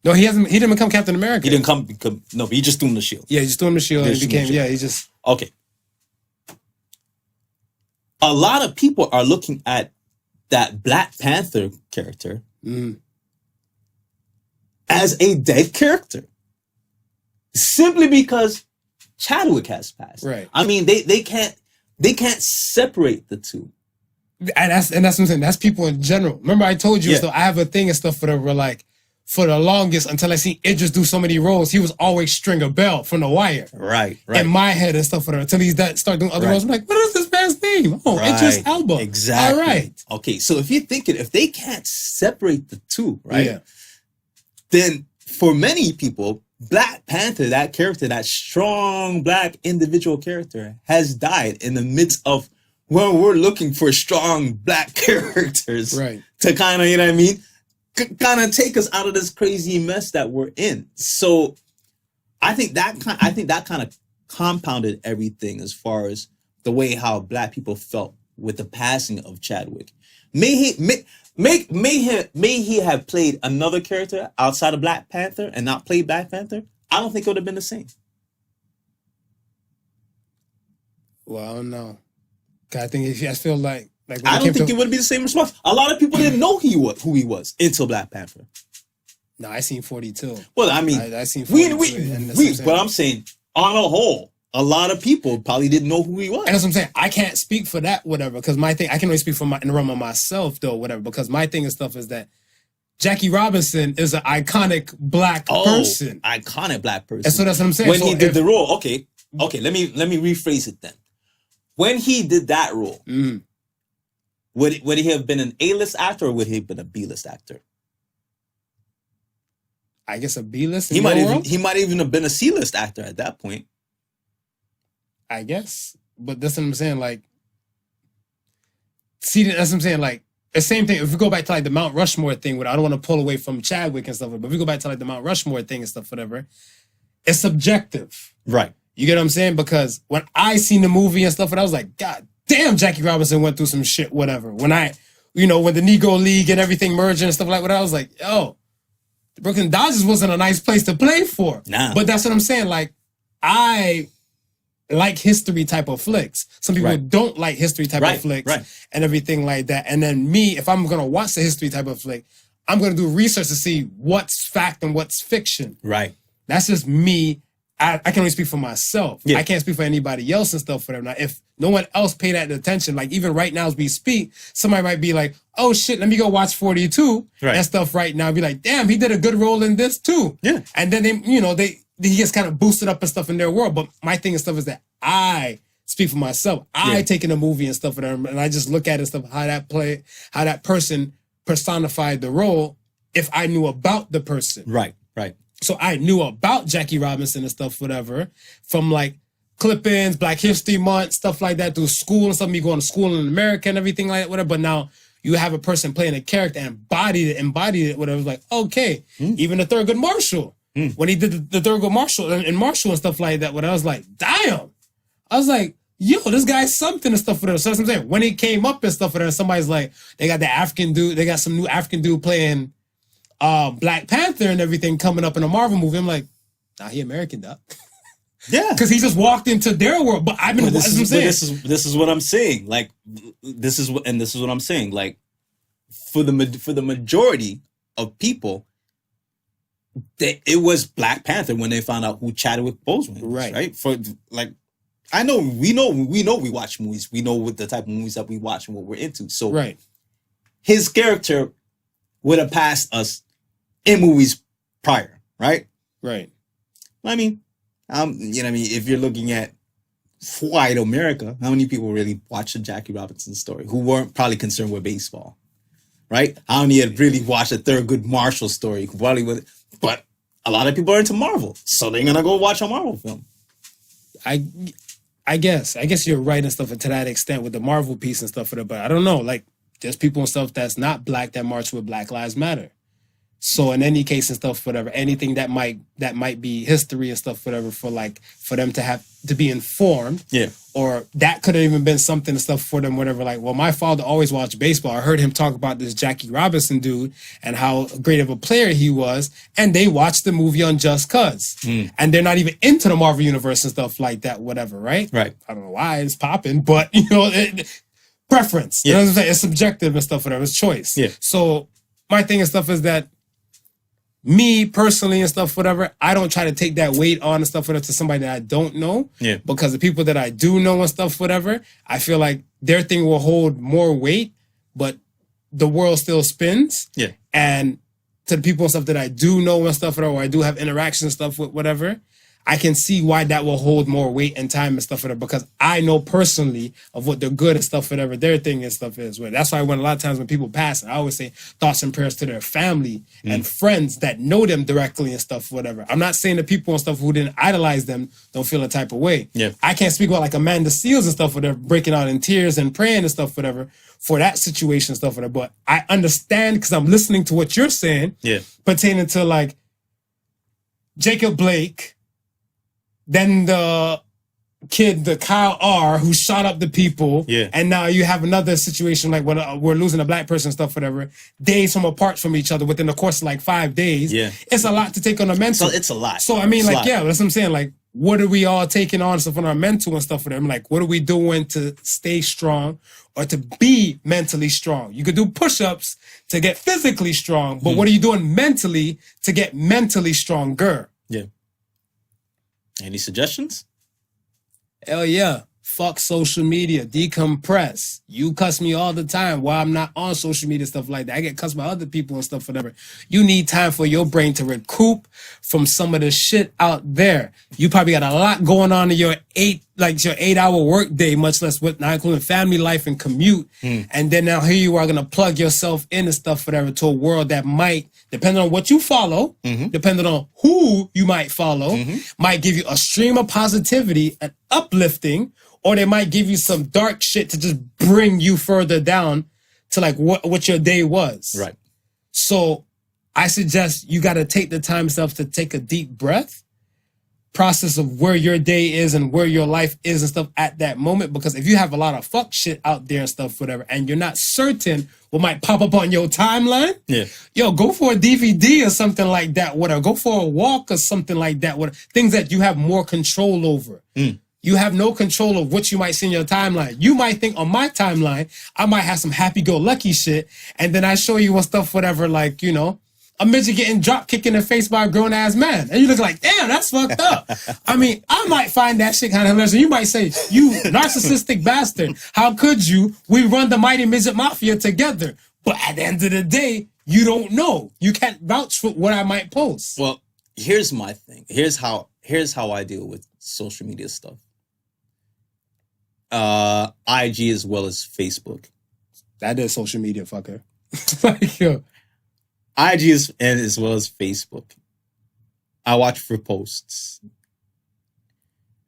No, he hasn't. He didn't become Captain America. He didn't come. No, but he just threw him the shield. Yeah, he just threw him the shield and he became. Yeah, he just. Okay. A lot of people are looking at that Black Panther character as a dead character. simply because Chadwick has passed. Right. I mean, they can't separate the two. And that's what I'm saying. That's people in general. Remember, I told you, Yeah. so I have a thing and stuff where like, for the longest, until I seen Idris do so many roles, he was always Stringer Bell from The Wire. Right. In my head and stuff whatever. Until he start doing other roles, I'm like, what is this man's name? Oh, Idris Elba. Exactly. All right. Okay, so if they can't separate the two, right? Yeah. Then for many people, Black Panther, that character, that strong black individual character, has died in the midst of when we're looking for strong black characters, Right. to kind of, you know what I mean, kind of take us out of this crazy mess that we're in. So I think that kind of compounded everything as far as the way how black people felt with the passing of Chadwick. May he have played another character outside of Black Panther and not played Black Panther, I don't think it would have been the same. Well, I don't know. 'Cause I think I feel like when I don't think it would be the same response. A lot of people didn't know who he was until Black Panther. No, I seen 42. Well, I mean, I seen 42. and that's what I'm saying. but I'm saying, on a whole, a lot of people probably didn't know who he was. And that's what I'm saying. I can't speak for that, whatever, because my thing, I can only speak for in the realm of myself, though, whatever, because my thing and stuff is that Jackie Robinson is an iconic black person. Iconic black person. And so that's what I'm saying. When So he did the role, okay, let me rephrase it then. When he did that role, would he have been an A-list actor or would he have been a B-list actor? I guess a B-list. He might even have been a C-list actor at that point. I guess, but that's what I'm saying. Like, see, that's what I'm saying. Like, the same thing. If we go back to like the Mount Rushmore thing, I don't want to pull away from Chadwick and stuff, but if we go back to like the Mount Rushmore thing and stuff, whatever, it's subjective, right? You get what I'm saying? Because when I seen the movie and stuff, I was like, God damn, Jackie Robinson went through some shit, whatever. When when the Negro League and everything merged and stuff like that, I was like, yo, the Brooklyn Dodgers wasn't a nice place to play for. Nah. But that's what I'm saying. Like, I like history type of flicks. Some people don't like history type of flicks and everything like that. And then me, if I'm going to watch the history type of flick, I'm going to do research to see what's fact and what's fiction. Right. That's just me. I can only speak for myself. Yeah. I can't speak for anybody else and stuff for them. Now, if no one else paid that attention, like even right now as we speak, somebody might be like, oh shit, let me go watch 42 and stuff right now. Be like, damn, he did a good role in this too. Yeah. And then he gets kind of boosted up and stuff in their world. But my thing and stuff is that I speak for myself. I take in a movie and stuff for them, and I just look at it and stuff, how that person personified the role if I knew about the person. Right. So I knew about Jackie Robinson and stuff, whatever, from like clip-ins, Black History Month, stuff like that, through school and stuff, me going to school in America and everything like that, whatever. But now you have a person playing a character and embodied it, whatever. It's like, okay, even the Thurgood Marshall, when he did the Thurgood Marshall and Marshall and stuff like that, when I was like, damn. I was like, yo, this guy's something and stuff whatever. So that's what I'm saying. When he came up and stuff whatever, somebody's like, they got the African dude, they got some new African dude playing Black Panther and everything coming up in a Marvel movie. I'm like, nah, he American, doc. Yeah, because he just walked into their world. But I've been. This is what I'm saying. Like, this is what I'm saying. Like, for the majority of people, it was Black Panther when they found out who Chadwick Boseman was. Right. For like, we watch movies. We know what the type of movies that we watch and what we're into. So his character would have passed us in movies prior, right? Right. I mean, you know what I mean? If you're looking at white America, how many people really watched the Jackie Robinson story who weren't probably concerned with baseball, right? How many had really watched a Thurgood Marshall story? But a lot of people are into Marvel, so they're gonna go watch a Marvel film. I guess you're right and stuff to that extent with the Marvel piece and stuff for that, but I don't know, like there's people and stuff that's not black that march with Black Lives Matter. So in any case and stuff, whatever, anything that might be history and stuff, whatever, for them to have to be informed. Yeah. Or that could have even been something and stuff for them, whatever. Like, well, my father always watched baseball. I heard him talk about this Jackie Robinson dude and how great of a player he was. And they watched the movie on Just Cuz. And they're not even into the Marvel Universe and stuff like that, whatever, right? Right. I don't know why it's popping, but, preference. You know what I'm saying? It's subjective and stuff, whatever. It's choice. Yeah. So my thing and stuff is that me personally and stuff, whatever, I don't try to take that weight on and stuff, whatever, to somebody that I don't know. Yeah. Because the people that I do know and stuff, whatever, I feel like their thing will hold more weight, but the world still spins. Yeah. And to the people and stuff that I do know and stuff, or I do have interactions and stuff with, whatever, I can see why that will hold more weight and time and stuff, whatever, because I know personally of what the good and stuff, whatever their thing and stuff is. That's why when a lot of times when people pass, I always say thoughts and prayers to their family and friends that know them directly and stuff, whatever. I'm not saying the people and stuff who didn't idolize them don't feel a type of way. Yeah. I can't speak about like Amanda Seals and stuff, whatever, breaking out in tears and praying and stuff, whatever, for that situation and stuff, whatever. But I understand because I'm listening to what you're saying, pertaining to like Jacob Blake, then the kid, the Kyle R, who shot up the people. Yeah. And now you have another situation like when we're losing a black person and stuff, whatever, days from apart from each other within the course of like 5 days. Yeah. It's a lot to take on a mental. So it's a lot. So, I mean, It's a like, lot. yeah, that's what I'm saying. Like, what are we all taking on stuff on our mental and stuff for them? Like, what are we doing to stay strong or to be mentally strong? You could do push-ups to get physically strong, but what are you doing mentally to get mentally stronger? Yeah. Any suggestions? Hell yeah. Fuck social media. Decompress. You cuss me all the time while I'm not on social media, stuff like that. I get cussed by other people and stuff, whatever. You need time for your brain to recoup from some of the shit out there. You probably got a lot going on in your 8-hour work day, much less with not including family life and commute. And then now here you are gonna plug yourself in and stuff, whatever, to a world that might, depending on what you follow, depending on who you might follow, might give you a stream of positivity and uplifting, or they might give you some dark shit to just bring you further down to like what your day was. Right. So I suggest you got to take the time yourself to take a deep breath, process of where your day is and where your life is and stuff at that moment. Because if you have a lot of fuck shit out there and stuff, whatever, and you're not certain what might pop up on your timeline, yo, go for a DVD or something like that, whatever. Go for a walk or something like that, whatever. Things that you have more control over. You have no control of what you might see in your timeline. You might think on my timeline, I might have some happy-go-lucky shit, and then I show you what stuff, whatever, like, you know, a midget getting drop kicked in the face by a grown-ass man. And you look like, damn, that's fucked up. I mean, I might find that shit kind of hilarious. You might say, you narcissistic bastard, how could you? We run the Mighty Midget Mafia together. But at the end of the day, you don't know. You can't vouch for what I might post. Well, here's my thing. Here's how I deal with social media stuff. IG as well as Facebook. That is social media, fucker. Like, yo. IG is and as well as Facebook. I watch for posts,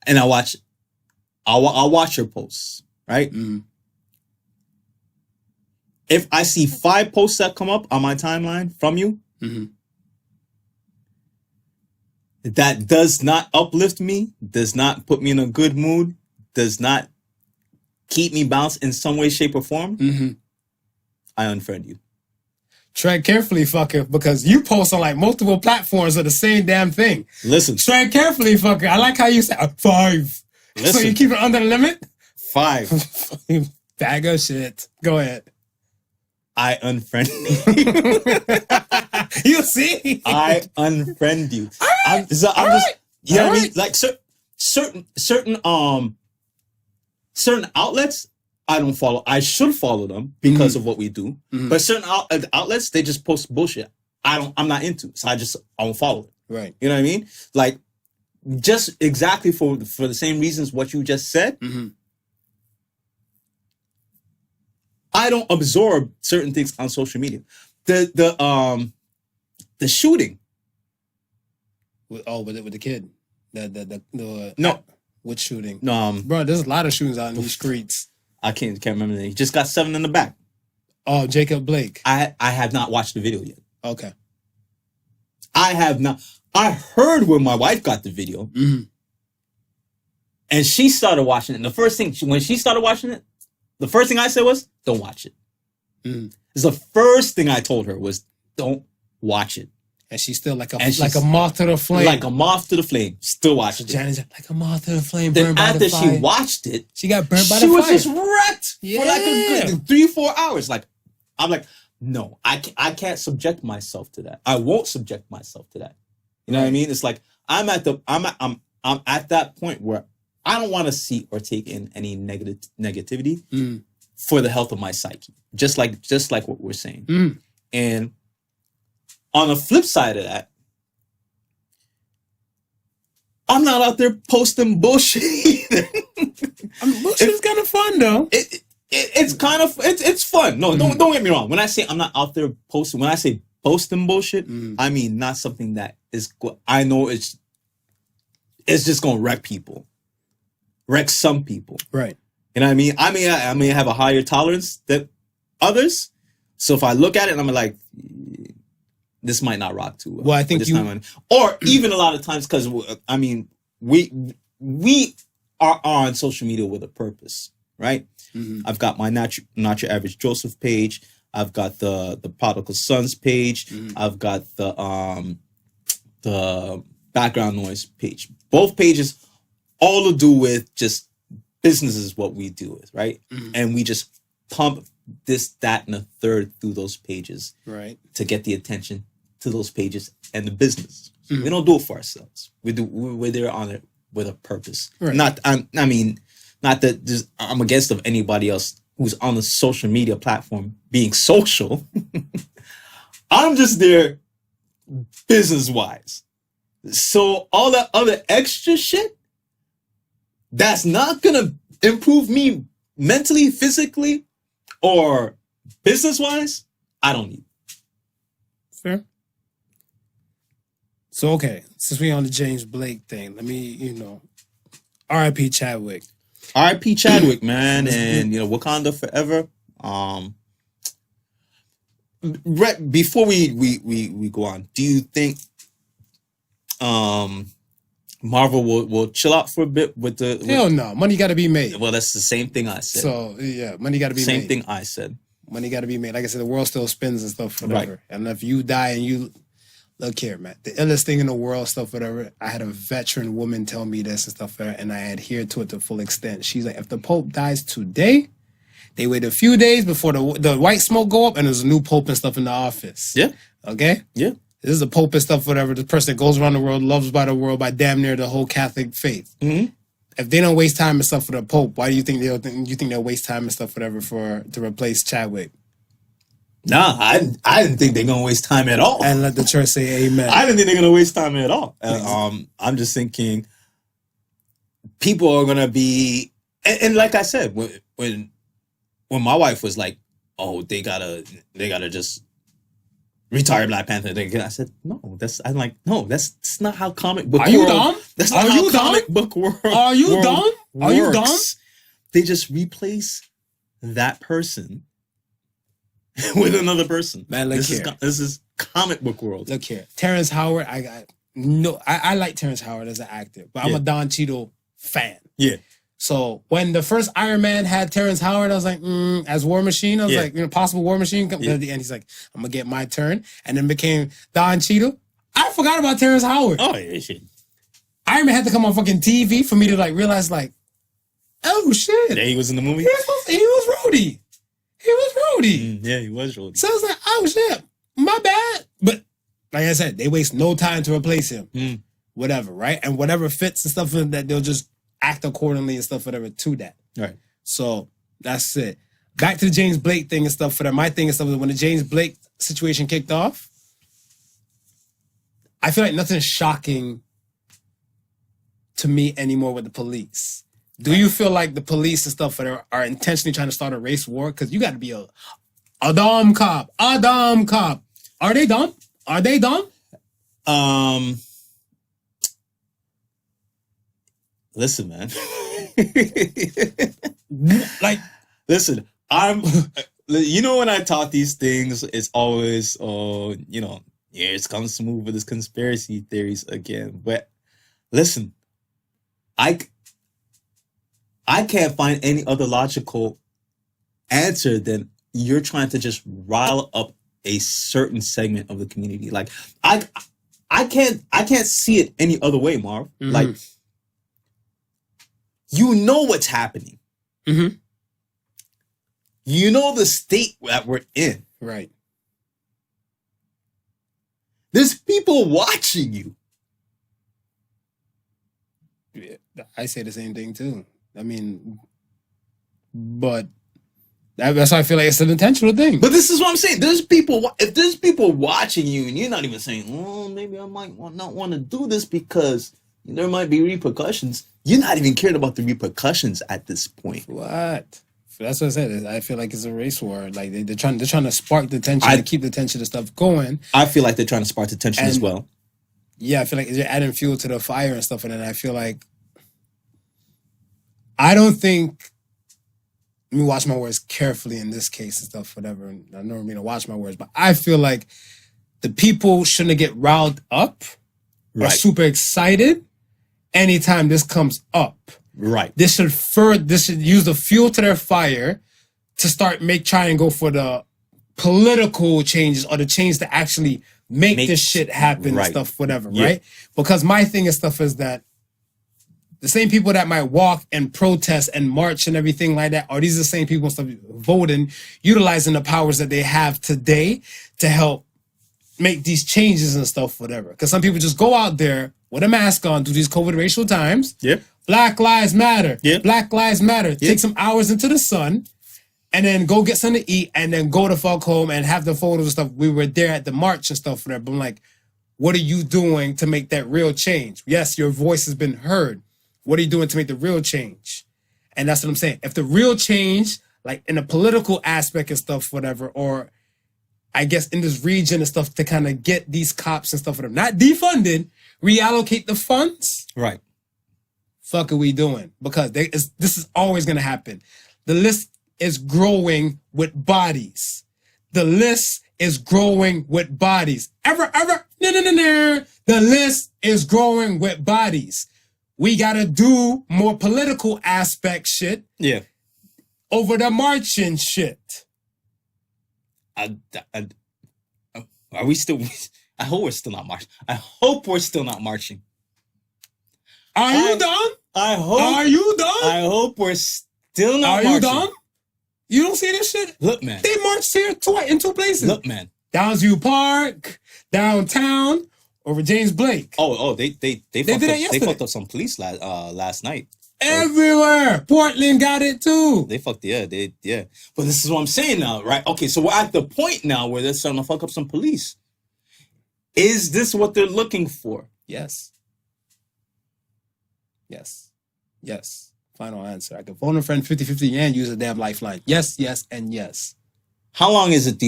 and I'll watch your posts, right? If I see 5 posts that come up on my timeline from you, that does not uplift me, does not put me in a good mood, does not keep me balanced in some way, shape, or form, I unfriend you. Tread carefully, fucker, because you post on like multiple platforms of the same damn thing. Listen. Tread carefully, fucker. I like how you say 5. Listen. So you keep it under the limit? 5. Bag of shit. Go ahead. I unfriend you. You see? I unfriend you. I'm just, you know what I mean? Like certain outlets, I don't follow. I should follow them because of what we do. But certain outlets, they just post bullshit. I'm not into, so I don't follow it. Right. You know what I mean? Like, just exactly for the same reasons what you just said. I don't absorb certain things on social media. The shooting. With the kid. The No. Which shooting? No, Bro, there's a lot of shootings out in these streets. I can't remember the name. He just got 7 in the back. Oh, Jacob Blake. I have not watched the video yet. Okay. I have not. I heard when my wife got the video, and she started watching it. And the first thing when she started watching it, the first thing I said was, "Don't watch it." It's the first thing I told her was, "Don't watch it." And she's still like a moth to the flame. Like a moth to the flame. Still watched it. Janet's like a moth to the flame. Then burned by the fire. after she watched it, she got burned by the fire. She was just wrecked for like a good 3-4 hours. Like, I'm like, No, I can't subject myself to that. I won't subject myself to that. You know what I mean? It's like I'm at that point where I don't want to see or take in any negativity for the health of my psyche. Just like what we're saying. And on the flip side of that, I'm not out there posting bullshit either. Bullshit's kind of fun though. It's kind of it's fun. No, don't get me wrong. When I say I'm not out there posting, when I say posting bullshit, I mean not something that is. I know it's just gonna wreck people, wreck some people. Right. You know what I mean? I may have a higher tolerance than others. So if I look at it and I'm like, this might not rock too well. Well, I think or even a lot of times, because I mean, we are on social media with a purpose, right? I've got my not your average Joseph page. I've got the Podical Sons page. I've got the background noise page. Both pages, all to do with just business is what we do with, right? And we just pump this, that, and a third through those pages, right, to get the attention to those pages and the business. We don't do it for ourselves. We're there on it with a purpose. Right. Not that I'm against of anybody else who's on the social media platform being social. I'm just there business wise. So all that other extra shit, that's not gonna improve me mentally, physically, or business wise, I don't need it. Fair. So okay, since we on the James Blake thing, let me, R.I.P. Chadwick. R.I.P. Chadwick, man, and Wakanda forever. Before we go on, do you think Marvel will chill out for a bit with the? Hell no, money got to be made. Well, that's the same thing I said. So yeah, money got to be made. Same thing I said. Money got to be made. Like I said, the world still spins and stuff, whatever. Right. And if you die and you look here, man, the illest thing in the world, stuff, whatever. I had a veteran woman tell me this and stuff, and I adhered to it to full extent. She's like, if the Pope dies today, they wait a few days before the white smoke go up, and there's a new Pope and stuff in the office. Yeah. Okay. Yeah. This is a Pope and stuff, whatever. The person that goes around the world, loves by the world, by damn near the whole Catholic faith. If they don't waste time and stuff for the Pope, why do you think they'll waste time and stuff, whatever, to replace Chadwick? Nah, I didn't think they're gonna waste time at all. And let the church say amen. I didn't think they're gonna waste time at all. I'm just thinking people are gonna be, and like I said, when my wife was like, "Oh, they gotta just retire Black Panther," I said, "No, that's not how comic book. Are you dumb? That's not how comic book world. Are you dumb? Are you dumb? They just replace that person with another person. Man, look here. This is comic book world. Look here. Terrence Howard, I like Terrence Howard as an actor, but I'm a Don Cheadle fan. Yeah. So when the first Iron Man had Terrence Howard, I was like, as War Machine, I was like, possible War Machine. And he's like, I'm going to get my turn. And then became Don Cheadle. I forgot about Terrence Howard. Oh, yeah, shit. Iron Man had to come on fucking TV for me to realize oh shit. Yeah, he was in the movie? He was Rhodey. He was Rhodey. Yeah, he was Rhodey. So I was like, oh shit, my bad. But like I said, they waste no time to replace him. Whatever, right? And whatever fits and stuff that they'll just act accordingly and stuff, whatever, to that. Right. So that's it. Back to the James Blake thing and stuff for that. My thing and stuff is when the James Blake situation kicked off, I feel like nothing's shocking to me anymore with the police. Do you feel like the police and stuff are intentionally trying to start a race war? Because you got to be a dumb cop. A dumb cop. Are they dumb? Are they dumb? Listen, man. Listen, when I talk these things, it's always, it's coming smooth with this conspiracy theories again. But listen, I can't find any other logical answer than you're trying to just rile up a certain segment of the community. Like I can't see it any other way, Marv. Like, you know what's happening. You know the state that we're in. Right. There's people watching you. Yeah, I say the same thing too. I mean, but that's why I feel like it's an intentional thing. But this is what I'm saying. There's people. If there's people watching you, and you're not even saying, "Oh, maybe I might not want to do this because there might be repercussions." You're not even caring about the repercussions at this point. What? That's what I said. I feel like it's a race war. Like they're trying to spark the tension and keep the tension and stuff going. I feel like they're trying to spark the tension as well. Yeah, I feel like they're adding fuel to the fire and stuff. And then I feel like I don't think. Let me watch my words carefully in this case and stuff, whatever. I don't mean to watch my words, but I feel like the people shouldn't get riled up or super excited anytime this comes up. Right. This should use the fuel to their fire to start try and go for the political changes or the change to actually make this shit happen and stuff, whatever, right? Because my thing and stuff is that the same people that might walk and protest and march and everything like that, are these the same people stuff voting, utilizing the powers that they have today to help make these changes and stuff, whatever. Because some people just go out there with a mask on through these COVID racial times. Yep. Black Lives Matter. Yep. Black Lives Matter. Yep. Take some hours into the sun and then go get something to eat and then go the fuck home and have the photos and stuff. We were there at the march and stuff, whatever. But I'm like, what are you doing to make that real change? Yes, your voice has been heard. What are you doing to make the real change? And that's what I'm saying. If the real change, like in a political aspect and stuff, whatever, or I guess in this region and stuff to kind of get these cops and stuff, whatever, not defunded, reallocate the funds. Right. Fuck are we doing? Because this is always going to happen. The list is growing with bodies. The list is growing with bodies. No. The list is growing with bodies. We got to do more political aspect shit. Yeah. Over the marching shit. Are we still? I hope we're still not marching. I hope we're still not marching. Are you done? I hope. Are you done? I hope we're still not marching. Are you done? You don't see this shit? Look, man. They marched here in two places. Look, man. Downsview Park, downtown, over James Blake. Oh, they fucked up some police last night. Everywhere. Portland got it too. They fucked, yeah. But this is what I'm saying now, right? Okay, so we're at the point now where they're starting to fuck up some police. Is this what they're looking for? Yes. Final answer. I can phone a friend 50-50 and use a damn lifeline. Yes, and yes. How long is it?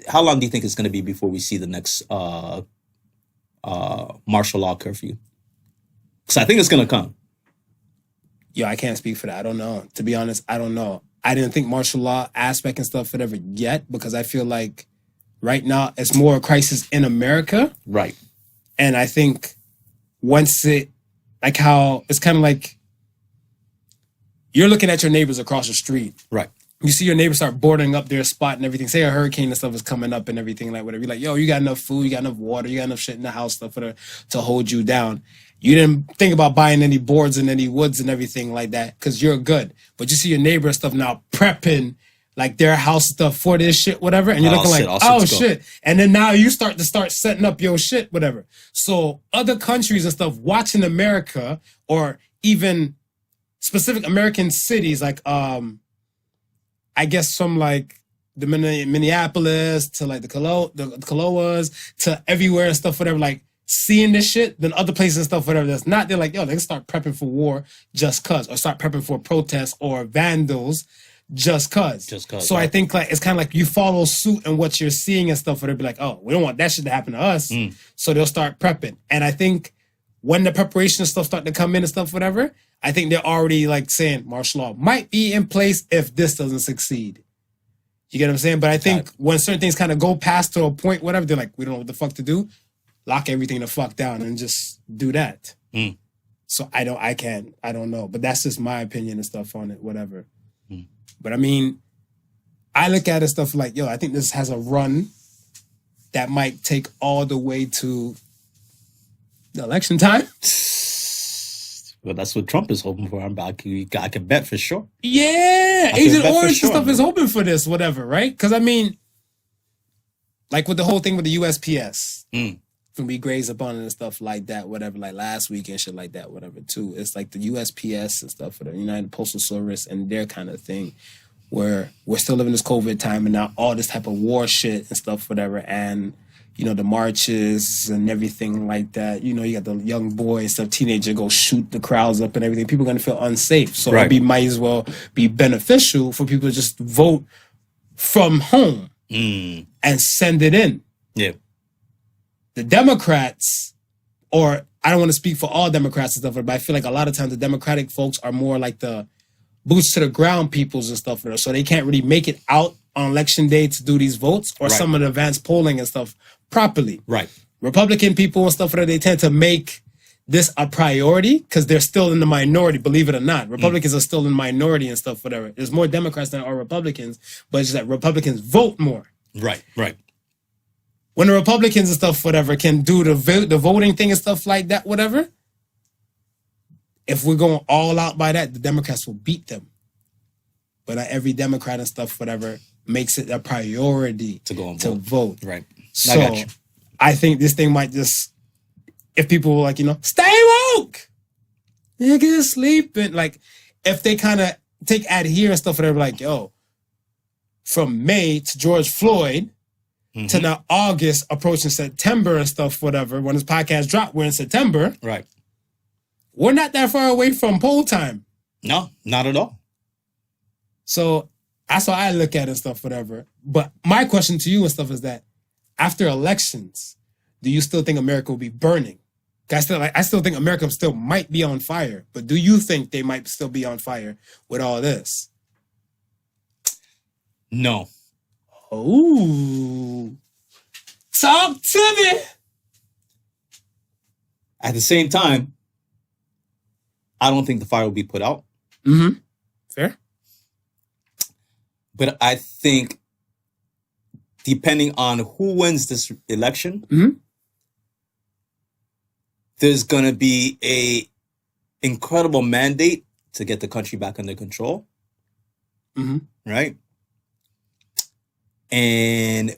How long do you think it's going to be before we see the next martial law curfew? Because I think it's going to come. Yo, I can't speak for that. I don't know. To be honest, I don't know. I didn't think martial law aspect and stuff whatever yet because I feel like right now it's more a crisis in America. Right. And I think once it, like how it's kind of like you're looking at your neighbors across the street. Right. You see your neighbors start boarding up their spot and everything. Say a hurricane and stuff is coming up and everything like whatever. You're like, yo, you got enough food, you got enough water, you got enough shit in the house stuff to hold you down. You didn't think about buying any boards and any woods and everything like that because you're good. But you see your neighbor and stuff now prepping like their house stuff for this shit, whatever. And you're looking like, oh shit. And then now you start setting up your shit, whatever. So other countries and stuff watching America or even specific American cities like, I guess from like the Minneapolis to like the Kaloas to everywhere and stuff, whatever, like seeing this shit, then other places and stuff, whatever that's not, they're like, yo, they can start prepping for war just cause, or start prepping for protests or vandals just cause. So right. I think like it's kind of like you follow suit in what you're seeing and stuff, where they'll be like, oh, we don't want that shit to happen to us. So they'll start prepping. And I think when the preparation and stuff start to come in and stuff, whatever, I think they're already like saying martial law might be in place if this doesn't succeed. You get what I'm saying? But I think when certain things kind of go past to a point, whatever, they're like, we don't know what the fuck to do. Lock everything the fuck down and just do that. So I don't know. But that's just my opinion and stuff on it, whatever. But I mean, I look at it stuff like, yo, I think this has a run that might take all the way to the election time. Well, that's what Trump is hoping for. I can bet for sure. Yeah. Agent Orange and stuff is hoping for this, whatever, right? Because I mean, like with the whole thing with the USPS, when we graze upon it and stuff like that, whatever, like last week and shit like that, whatever, too. It's like the USPS and stuff, whatever, United Postal Service and their kind of thing, where we're still living this COVID time and now all this type of war shit and stuff, whatever, and, you know, the marches and everything like that. You know, you got the young boy and stuff, teenager go shoot the crowds up and everything. People are going to feel unsafe. So it might as well be beneficial for people to just vote from home and send it in. Yeah. The Democrats, or I don't want to speak for all Democrats and stuff, but I feel like a lot of times the Democratic folks are more like the boots to the ground peoples and stuff, so they can't really make it out on election day to do these votes or some of the advanced polling and stuff properly. Right. Republican people and stuff, they tend to make this a priority because they're still in the minority, believe it or not. Republicans are still in minority and stuff, whatever. There's more Democrats than are Republicans, but it's just that Republicans vote more. Right, right. When the Republicans and stuff, whatever, can do the voting thing and stuff like that, whatever, if we're going all out by that, the Democrats will beat them. But not every Democrat and stuff, whatever, makes it a priority to go and vote. Right. So I think this thing might just, if people were like, you know, stay woke, niggas sleeping, like, if they kind of take adhere and stuff, whatever, like, yo, from May to George Floyd, to now August, approaching September and stuff, whatever. When this podcast dropped, we're in September. Right. We're not that far away from poll time. No, not at all. So that's how I look at it and stuff, whatever. But my question to you and stuff is that after elections, do you still think America will be burning? I still think America still might be on fire. But do you think they might still be on fire with all this? No. Oh, talk to me. At the same time, I don't think the fire will be put out. Fair. But I think, depending on who wins this election, there's going to be a incredible mandate to get the country back under control. Right? And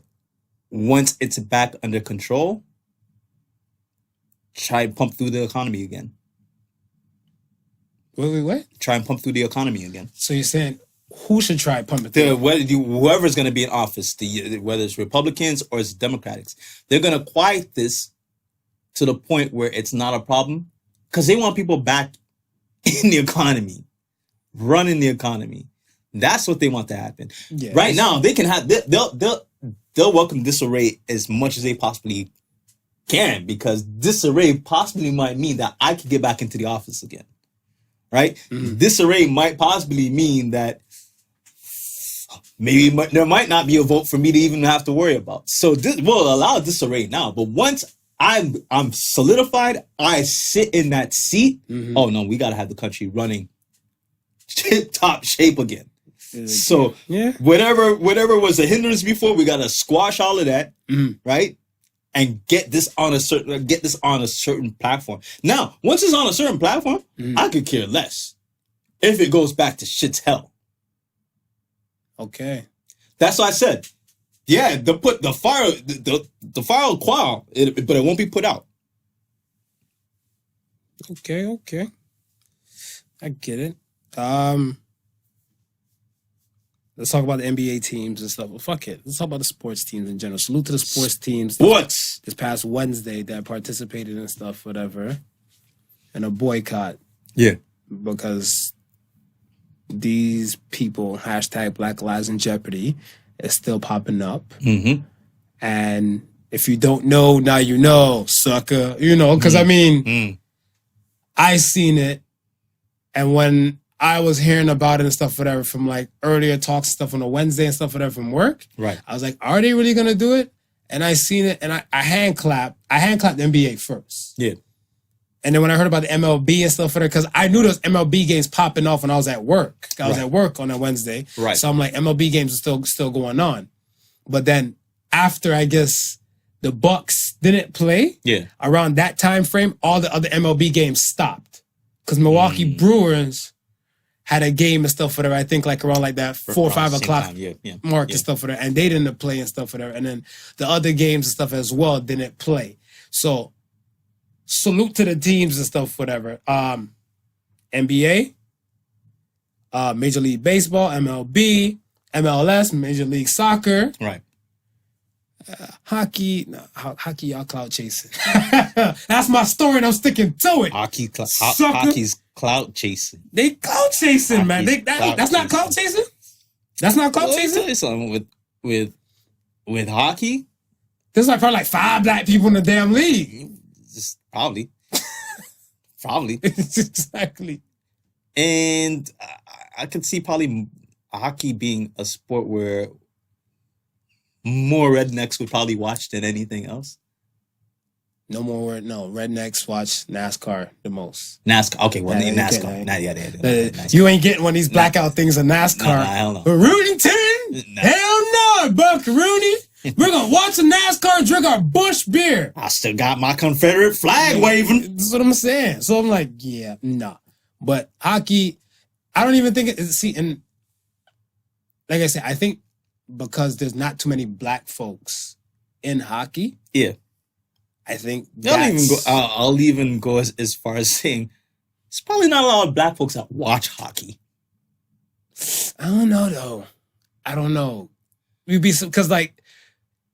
once it's back under control, try and pump through the economy again. Wait, what? Try and pump through the economy again. So you're saying who should try and pump it through? Whoever's going to be in office, whether it's Republicans or it's Democrats, they're going to quiet this to the point where it's not a problem because they want people back in the economy, running the economy. That's what they want to happen. Yeah, right now, they can have they'll welcome disarray as much as they possibly can because disarray possibly might mean that I could get back into the office again. Right? Disarray might possibly mean that maybe there might not be a vote for me to even have to worry about. So this will allow disarray now. But once I'm solidified, I sit in that seat. Oh no, we gotta have the country running top shape again. So whatever was a hindrance before, we gotta squash all of that, right? And get this on a certain platform. Now, once it's on a certain platform, I could care less if it goes back to shit's hell. Okay, that's what I said. Yeah, the fire will quell, but it won't be put out. Okay, I get it. Let's talk about the NBA teams and stuff. Well, fuck it. Let's talk about the sports teams in general. Salute to the sports teams. Sports! This past Wednesday that participated in stuff, whatever. And a boycott. Yeah. Because these people, hashtag Black Lives in Jeopardy, is still popping up. And if you don't know, now you know, sucker. You know, because I mean, I seen it. And when I was hearing about it and stuff, whatever, from like earlier talks and stuff on a Wednesday and stuff, whatever, from work. Right. I was like, are they really going to do it? And I seen it and I hand clapped the NBA first. Yeah. And then when I heard about the MLB and stuff, because I knew those MLB games popping off when I was at work. I was at work on a Wednesday. Right. So I'm like, MLB games are still going on. But then after, I guess, the Bucks didn't play, around that time frame, all the other MLB games stopped. Because Milwaukee Brewers had a game and stuff, whatever. I think like around like that 4 or 5 o'clock mark and stuff, whatever. And they didn't play and stuff, whatever. And then the other games and stuff as well didn't play. So salute to the teams and stuff, whatever. NBA, Major League Baseball, MLB, MLS, Major League Soccer. Right. Hockey, y'all clout chasing. That's my story and I'm sticking to it. Hockey's clout chasing. They clout chasing, man. That's not clout chasing? That's not clout chasing? Let me tell you something with hockey. There's like probably like 5 black people in the damn league. Just probably. Exactly. And I could see probably hockey being a sport where more rednecks would probably watch than anything else. No, rednecks watch NASCAR the most. NASCAR, okay, well, NASCAR. You ain't getting one of these blackout things in NASCAR. No, hell no. But Roonington? Hell no, Buck Rooney. We're going to watch a NASCAR and drink our Busch beer. I still got my Confederate flag waving. That's what I'm saying. So I'm like, yeah, nah. But hockey, I don't even think and like I said, I think because there's not too many black folks in hockey. Yeah. I think I'll even go as far as saying it's probably not a lot of black folks that watch hockey. I don't know though. I don't know. We'd be because like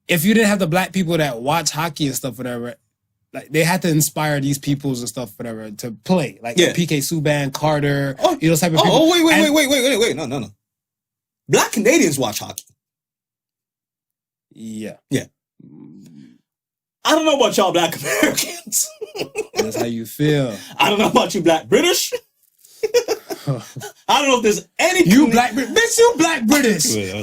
if you didn't have the black people that watch hockey and stuff, whatever, like they had to inspire these peoples and stuff, whatever, to play. Like PK Subban, Carter, those type of people. Oh, wait. No. Black Canadians watch hockey. Yeah. I don't know about y'all black Americans. That's how you feel. I don't know about you black British. I don't know if there's any... You black British. Bitch, you black British. I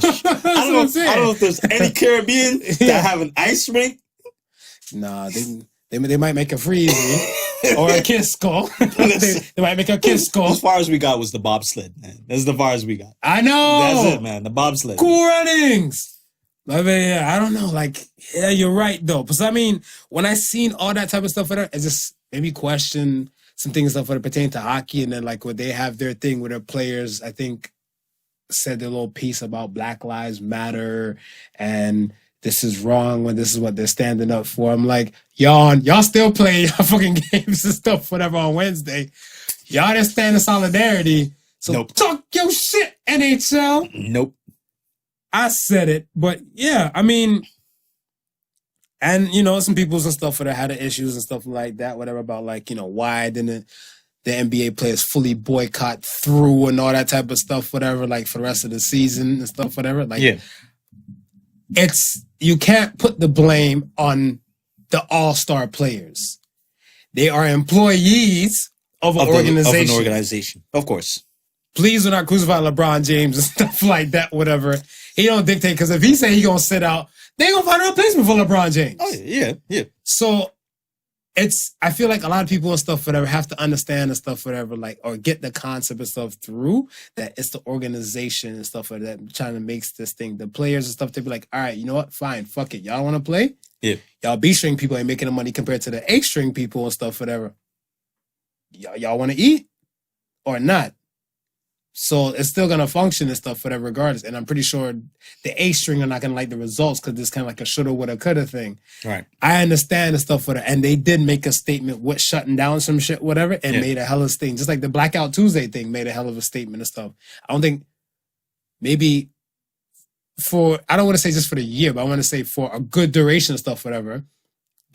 don't know if there's any Caribbean that have an ice rink. Nah, they might make a freeze or a kiss skull. they might make a kiss skull. As far as we got was the bobsled, man. That's the far as we got. I know. That's it, man. The bobsled. Cool runnings. I mean, I don't know. Like, yeah, you're right, though. Because, I mean, when I seen all that type of stuff, it just made me question some things that pertain to hockey. And then, like, when they have their thing with their players, I think, said their little piece about Black Lives Matter and this is wrong when this is what they're standing up for. I'm like, y'all still play your fucking games and stuff, whatever, on Wednesday. Y'all didn't stand in solidarity. So talk your shit, NHL. Nope. I said it, but yeah, I mean, and some people's and stuff that had issues and stuff like that, whatever, about like, why didn't the NBA players fully boycott through and all that type of stuff, whatever, like for the rest of the season and stuff, whatever. Like, you can't put the blame on the all-star players. They are employees of an organization. Of course. Please do not crucify LeBron James and stuff like that, whatever. He don't dictate, because if he say he gonna sit out, they gonna find a replacement for LeBron James. Oh, yeah. So I feel like a lot of people and stuff, whatever, have to understand and stuff, whatever, like, or get the concept and stuff through, that it's the organization and stuff like that trying to make this thing. The players and stuff, they be like, all right, you know what? Fine, fuck it. Y'all want to play? Yeah. Y'all B-string people ain't making the money compared to the A-string people and stuff, whatever. Y'all want to eat or not? So it's still going to function and stuff, whatever, regardless. And I'm pretty sure the A-string are not going to like the results because it's kind of like a shoulda, woulda, coulda thing. Right. I understand the stuff, whatever. And they did make a statement with shutting down some shit, whatever, and made a hell of a thing. Just like the Blackout Tuesday thing made a hell of a statement and stuff. I don't think maybe I don't want to say just for the year, but I want to say for a good duration and stuff, whatever.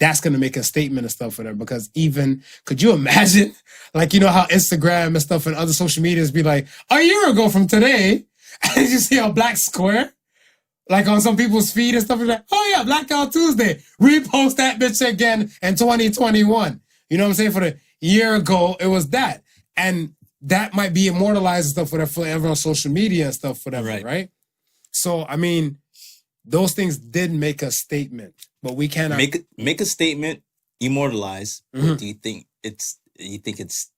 That's going to make a statement and stuff, whatever. Because even, could you imagine, like, how Instagram and stuff and other social medias be like, a year ago from today, and you see a black square, like on some people's feed and stuff, like, oh yeah, Blackout Tuesday, repost that bitch again in 2021. You know what I'm saying? For the year ago, it was that. And that might be immortalized and stuff, whatever, forever on social media and stuff, whatever, right? So, I mean, those things did make a statement. But we cannot make a statement, immortalize. Mm-hmm. Do you think it's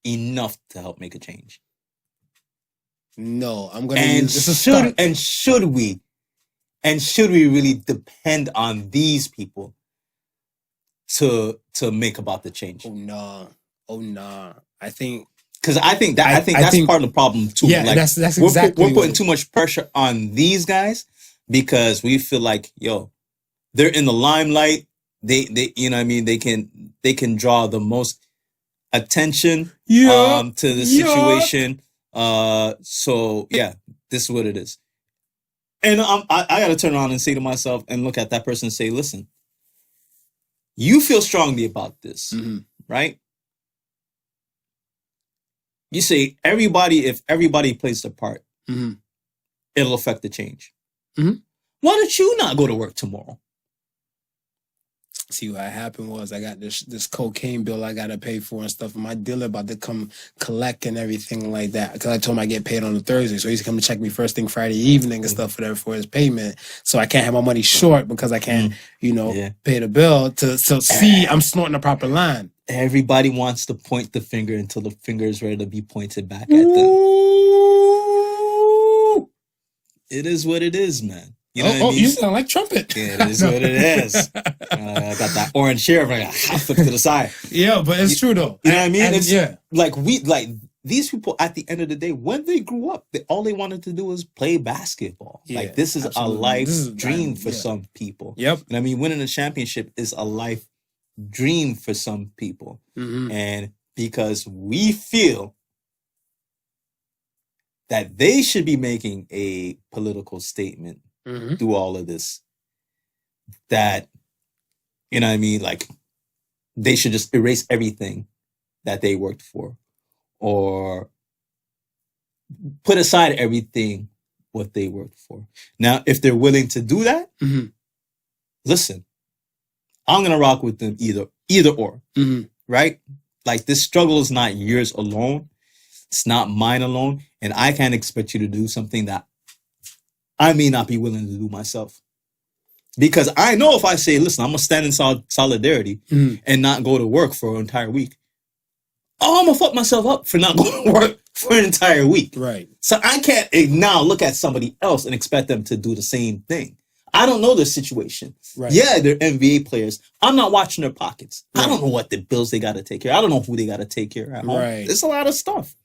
enough to help make a change? No, I'm going to use this as a start. And should we really depend on these people to make about the change? Oh nah. I think Because I think that's part of the problem too. Yeah, like, that's exactly we're putting too much pressure on these guys because we feel like, yo, they're in the limelight. They you know what I mean, they can draw the most attention to the situation. So yeah, this is what it is. And I gotta turn around and say to myself and look at that person and say, listen, you feel strongly about this, right? You say if everybody plays their part, it'll affect the change. Why don't you not go to work tomorrow? See, what happened was I got this cocaine bill I gotta pay for and stuff. And my dealer about to come collect and everything like that. Because I told him I get paid on a Thursday, so he's come to check me first thing Friday evening and stuff for his payment. So I can't have my money short because I can't, pay the bill to see I'm snorting the proper line. Everybody wants to point the finger until the finger is ready to be pointed back at them. It is what it is, man. You know what I mean? You sound like trumpet. Yeah, it is what it is. I got that orange hair, but I flip to the side. Yeah, but it's true though. You know what I mean? It's like these people at the end of the day, when they grew up, all they wanted to do was play basketball. Yeah, like this is absolutely. A life dream for some people. Yep. And I mean, winning a championship is a life dream for some people. And because we feel that they should be making a political statement through all of this, that, you know what I mean, like they should just erase everything that they worked for or put aside everything what they worked for. Now, if they're willing to do that, listen, I'm going to rock with them either or, right? Like this struggle is not yours alone. It's not mine alone. And I can't expect you to do something that I may not be willing to do myself. Because I know if I say, listen, I'm going to stand in solidarity and not go to work for an entire week, I'm going to fuck myself up for not going to work for an entire week. Right. So I can't now look at somebody else and expect them to do the same thing. I don't know their situation. Right. Yeah, they're NBA players. I'm not watching their pockets. Right. I don't know what the bills they got to take care of. I don't know who they got to take care of at home. Right. There's a lot of stuff.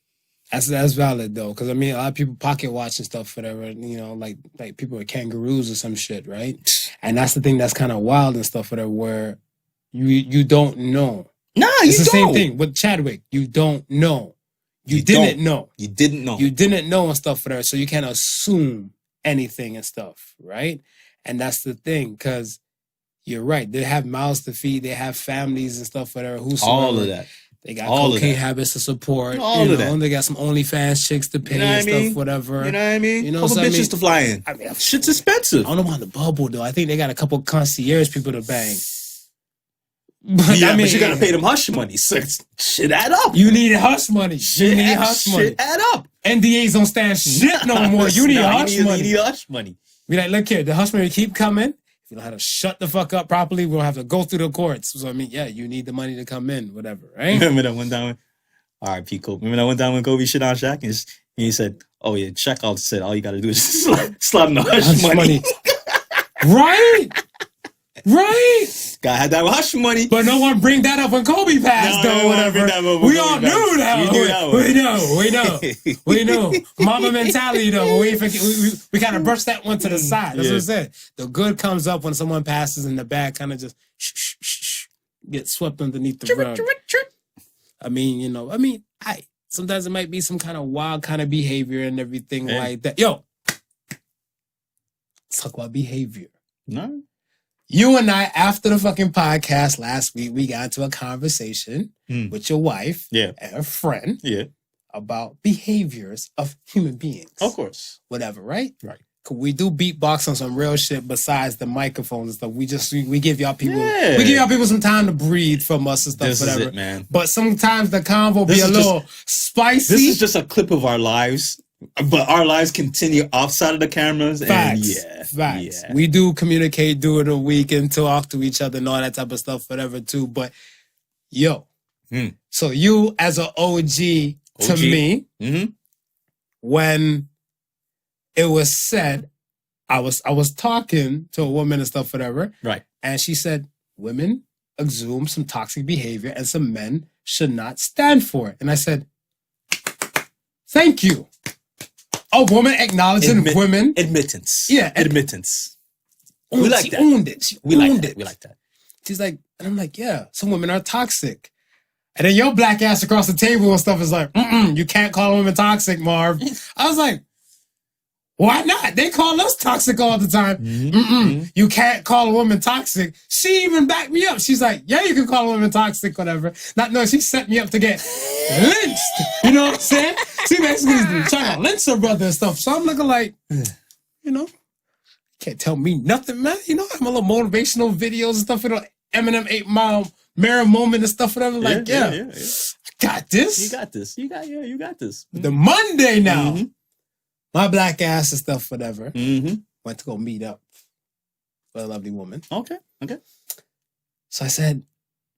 That's valid though, because I mean a lot of people pocket watch and stuff, whatever. Like people with kangaroos or some shit, right? And that's the thing that's kind of wild and stuff, whatever. Where you don't know. Nah, it's the same thing with Chadwick. You don't know. You didn't know. You didn't know. You didn't know and stuff, whatever. So you can't assume anything and stuff, right? And that's the thing, because you're right. They have mouths to feed. They have families and stuff, whatever. All of that. They got cocaine habits to support. All of that. They got some OnlyFans chicks to pay and stuff, whatever. You know what I mean? Couple bitches to fly in. I mean, shit's expensive. I don't know about the bubble, though. I think they got a couple concierge people to bang. But, but you gotta pay them hush money. So shit add up. You need hush money. Shit add up. NDAs don't stand shit no more. You need hush money. You need hush money. Be like, look here, the hush money keep coming. If you know how to shut the fuck up properly, we'll have to go through the courts. So I mean, yeah, you need the money to come in, whatever, right? Remember that one time? R.I.P. Kobe. Remember that one time when Kobe shit on Shaq? And he said, oh yeah, Shaq all said all you gotta do is slap the hush money. Right? Right? God had that hush money. But no one bring that up when Kobe passed, though, whatever. We all knew that. We know. Mama mentality, though. We kind of brushed that one to the side. That's what I said. The good comes up when someone passes and the bad kind of just get swept underneath the rug. I mean, sometimes it might be some kind of wild kind of behavior and everything like that. Yo, let's talk about behavior. No. You and I, after the fucking podcast last week, we got into a conversation with your wife and a friend about behaviors of human beings. Of course. Whatever, right? Right. We do beatbox on some real shit besides the microphones and stuff. We give y'all people we give y'all people some time to breathe from us and stuff, this whatever. Is it, man. But sometimes the convo be a little spicy. This is just a clip of our lives. But our lives continue outside of the cameras. Facts. And Facts. Yeah. We do communicate during the week and talk to each other and all that type of stuff, whatever, too. But, so you as an OG to me, when it was said, I was talking to a woman and stuff, whatever. Right. And she said, women exhume some toxic behavior and some men should not stand for it. And I said, Thank you. A woman acknowledging women. Admittance. Yeah. Admittance. We like that. Owned it. She We like owned that. it. We like that. She's like, and I'm like, yeah, some women are toxic. And then your black ass across the table and stuff is like, you can't call women toxic, Marv. I was like, why not? They call us toxic all the time. You can't call a woman toxic. She even backed me up. She's like, yeah, you can call a woman toxic, whatever. Not knowing she set me up to get lynched. You know what I'm saying? She basically is trying to lynch her brother and stuff. So I'm looking like, you know, can't tell me nothing, man. You know, I'm a little motivational videos and stuff. You know, Eminem 8 Mile Mirror moment and stuff, whatever. Like, yeah. I got this. You got this. You got this. The Monday now. My black ass and stuff, whatever. Went to go meet up with a lovely woman. Okay. So I said,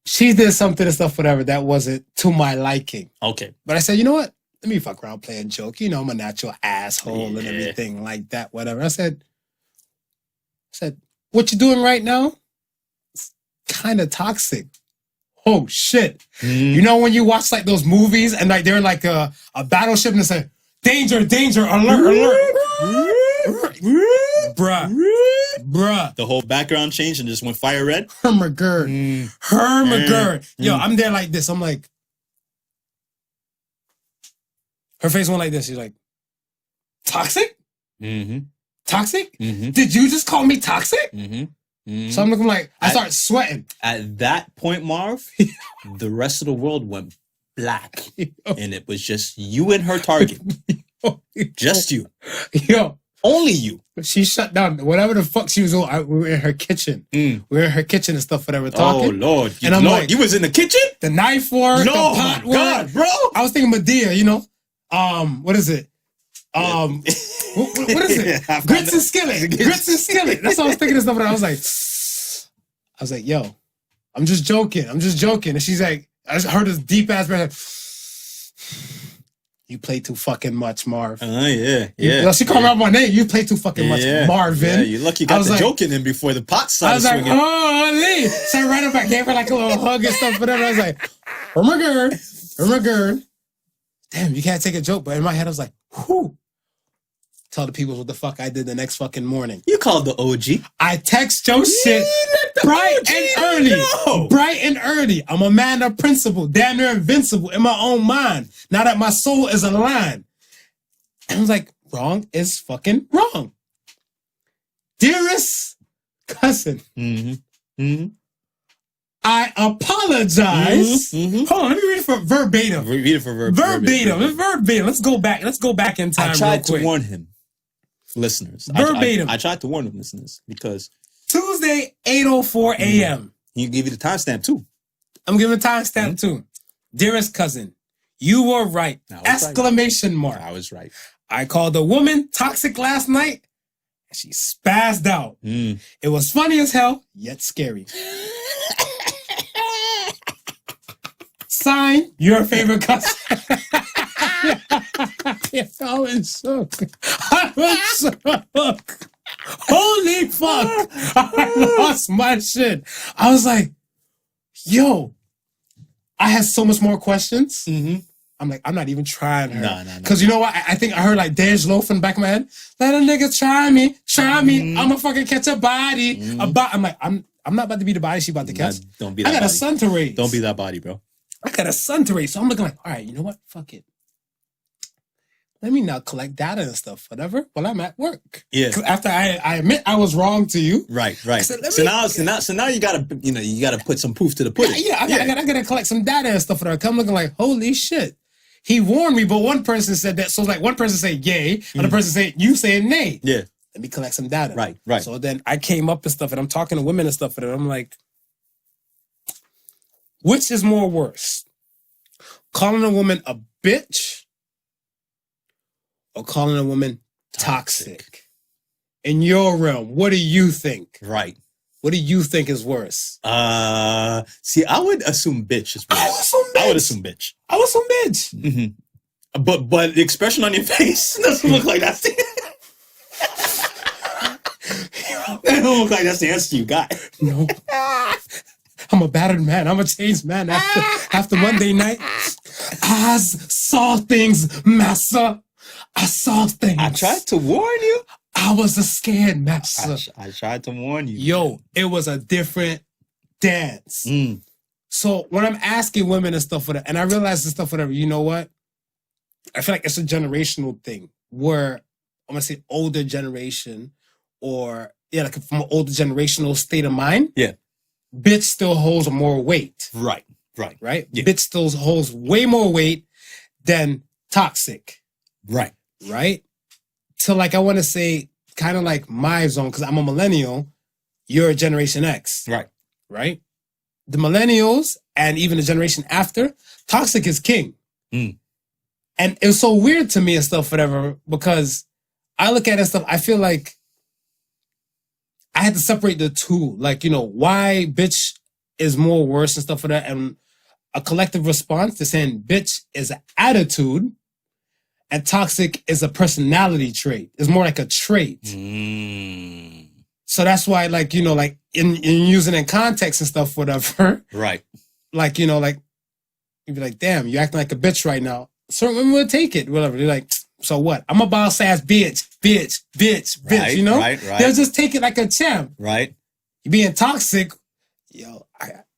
she did something and stuff, whatever, that wasn't to my liking. Okay. But I said, you know what? Let me fuck around, play a joke. You know, I'm a natural asshole and everything like that, whatever. I said, what you doing right now? It's kind of toxic. Oh, shit. You know when you watch like those movies and like they're in like a battleship and it's like, danger, alert. Bruh. The whole background changed and just went fire red. Hermagerd. Yo, I'm there like this. I'm like, her face went like this. She's like, toxic? Toxic? Did you just call me toxic? So I'm looking like, I start sweating. At that point, Marv, the rest of the world went black. And it was just you and her target. Just you. Yo. Only you. She shut down. Whatever the fuck she was on, we were in her kitchen. We were in her kitchen and stuff, whatever, talking. Oh, Lord. And I'm like, you was in the kitchen? The knife work, the pot work. God, bro. I was thinking Medea, you know? What is it? What is it? Grits and skillet. That's what I was thinking of stuff. And I was like, yo, I'm just joking. And she's like, I just heard this deep ass breath. You play too fucking much, Marv. Yeah. You know, she called me out my name. You play too fucking much, Marvin. Yeah, you lucky you got the joke in before the pot started I was like, swinging. oh, Lee. So I ran up, I gave her like a little hug and stuff, whatever. I was like, oh my God. Damn, you can't take a joke. But in my head, I was like, whew. Tell the people what the fuck I did the next fucking morning. You called the OG. I text your shit bright and early. I'm a man of principle, damn near invincible in my own mind. Now that my soul is aligned. And I was like, wrong is fucking wrong. Dearest cousin, I apologize. Hold on, let me read it for verbatim. Read it for verbatim. Let's go back in time. I tried to warn him. Listeners. Verbatim. I tried to warn them, listeners, because Tuesday, 8:04 a.m. You give you the timestamp too. I'm giving a timestamp too. Dearest cousin, you were right. Exclamation mark. I was right. I called a woman toxic last night and she spazzed out. It was funny as hell, yet scary. Sign, your favorite cousin. I was shook. Holy fuck. I lost my shit. I was like, yo, I had so much more questions. I'm like, I'm not even trying her. No. Because you know what? I think I heard like Dej Loaf in the back of my head. Let a nigga try me. I'm gonna fucking catch a body. I'm like, I'm not about to be the body she about to catch. Don't be that I got body. A son to raise. Don't be that body, bro. I got a son to raise. So I'm looking like, all right, you know what? Fuck it. Let me now collect data and stuff, whatever, while I'm at work. Yeah. After I admit I was wrong to you. Right. Said, so now you gotta put some proof to the pudding. I gotta collect some data and stuff for her. Come looking like, holy shit. He warned me, but one person said that. So like one person said yay, another person said you saying nay. Yeah. Let me collect some data. Right. So then I came up and stuff, and I'm talking to women and stuff, and I'm like, which is more worse? Calling a woman a bitch or calling a woman toxic? In your realm, what do you think? Right. What do you think is worse? See, I would assume bitch is worse. I would assume bitch. Mm-hmm. But the expression on your face doesn't look like that's the That don't look like that's the answer you got. No. I'm a battered man. I'm a changed man after Monday night. As saw things, massa. I saw things. I tried to warn you. I was a scared massa. I tried to warn you. Yo, it was a different dance. So when I'm asking women and stuff, whatever, and I realize this stuff, whatever, you know what? I feel like it's a generational thing where I'm going to say older generation or, like from an older generational state of mind. Yeah. Bitch still holds more weight. Right. Yeah. Bitch still holds way more weight than toxic. Right. So like, I want to say kind of like my zone, because I'm a millennial, you're a Generation X. Right? The millennials and even the generation after, toxic is king. And it was so weird to me and stuff, whatever, because I look at it and stuff, I feel like I had to separate the two. Like, why bitch is more worse and stuff for that. And a collective response to saying bitch is an attitude and toxic is a personality trait. It's more like a trait. So that's why, like, like in using it in context and stuff, whatever. Right. Like, like, you'd be like, damn, you acting like a bitch right now. Certain women will take it, whatever. They're like, so what? I'm a boss ass bitch. Right, right. They'll just take it like a champ. Right. You being toxic,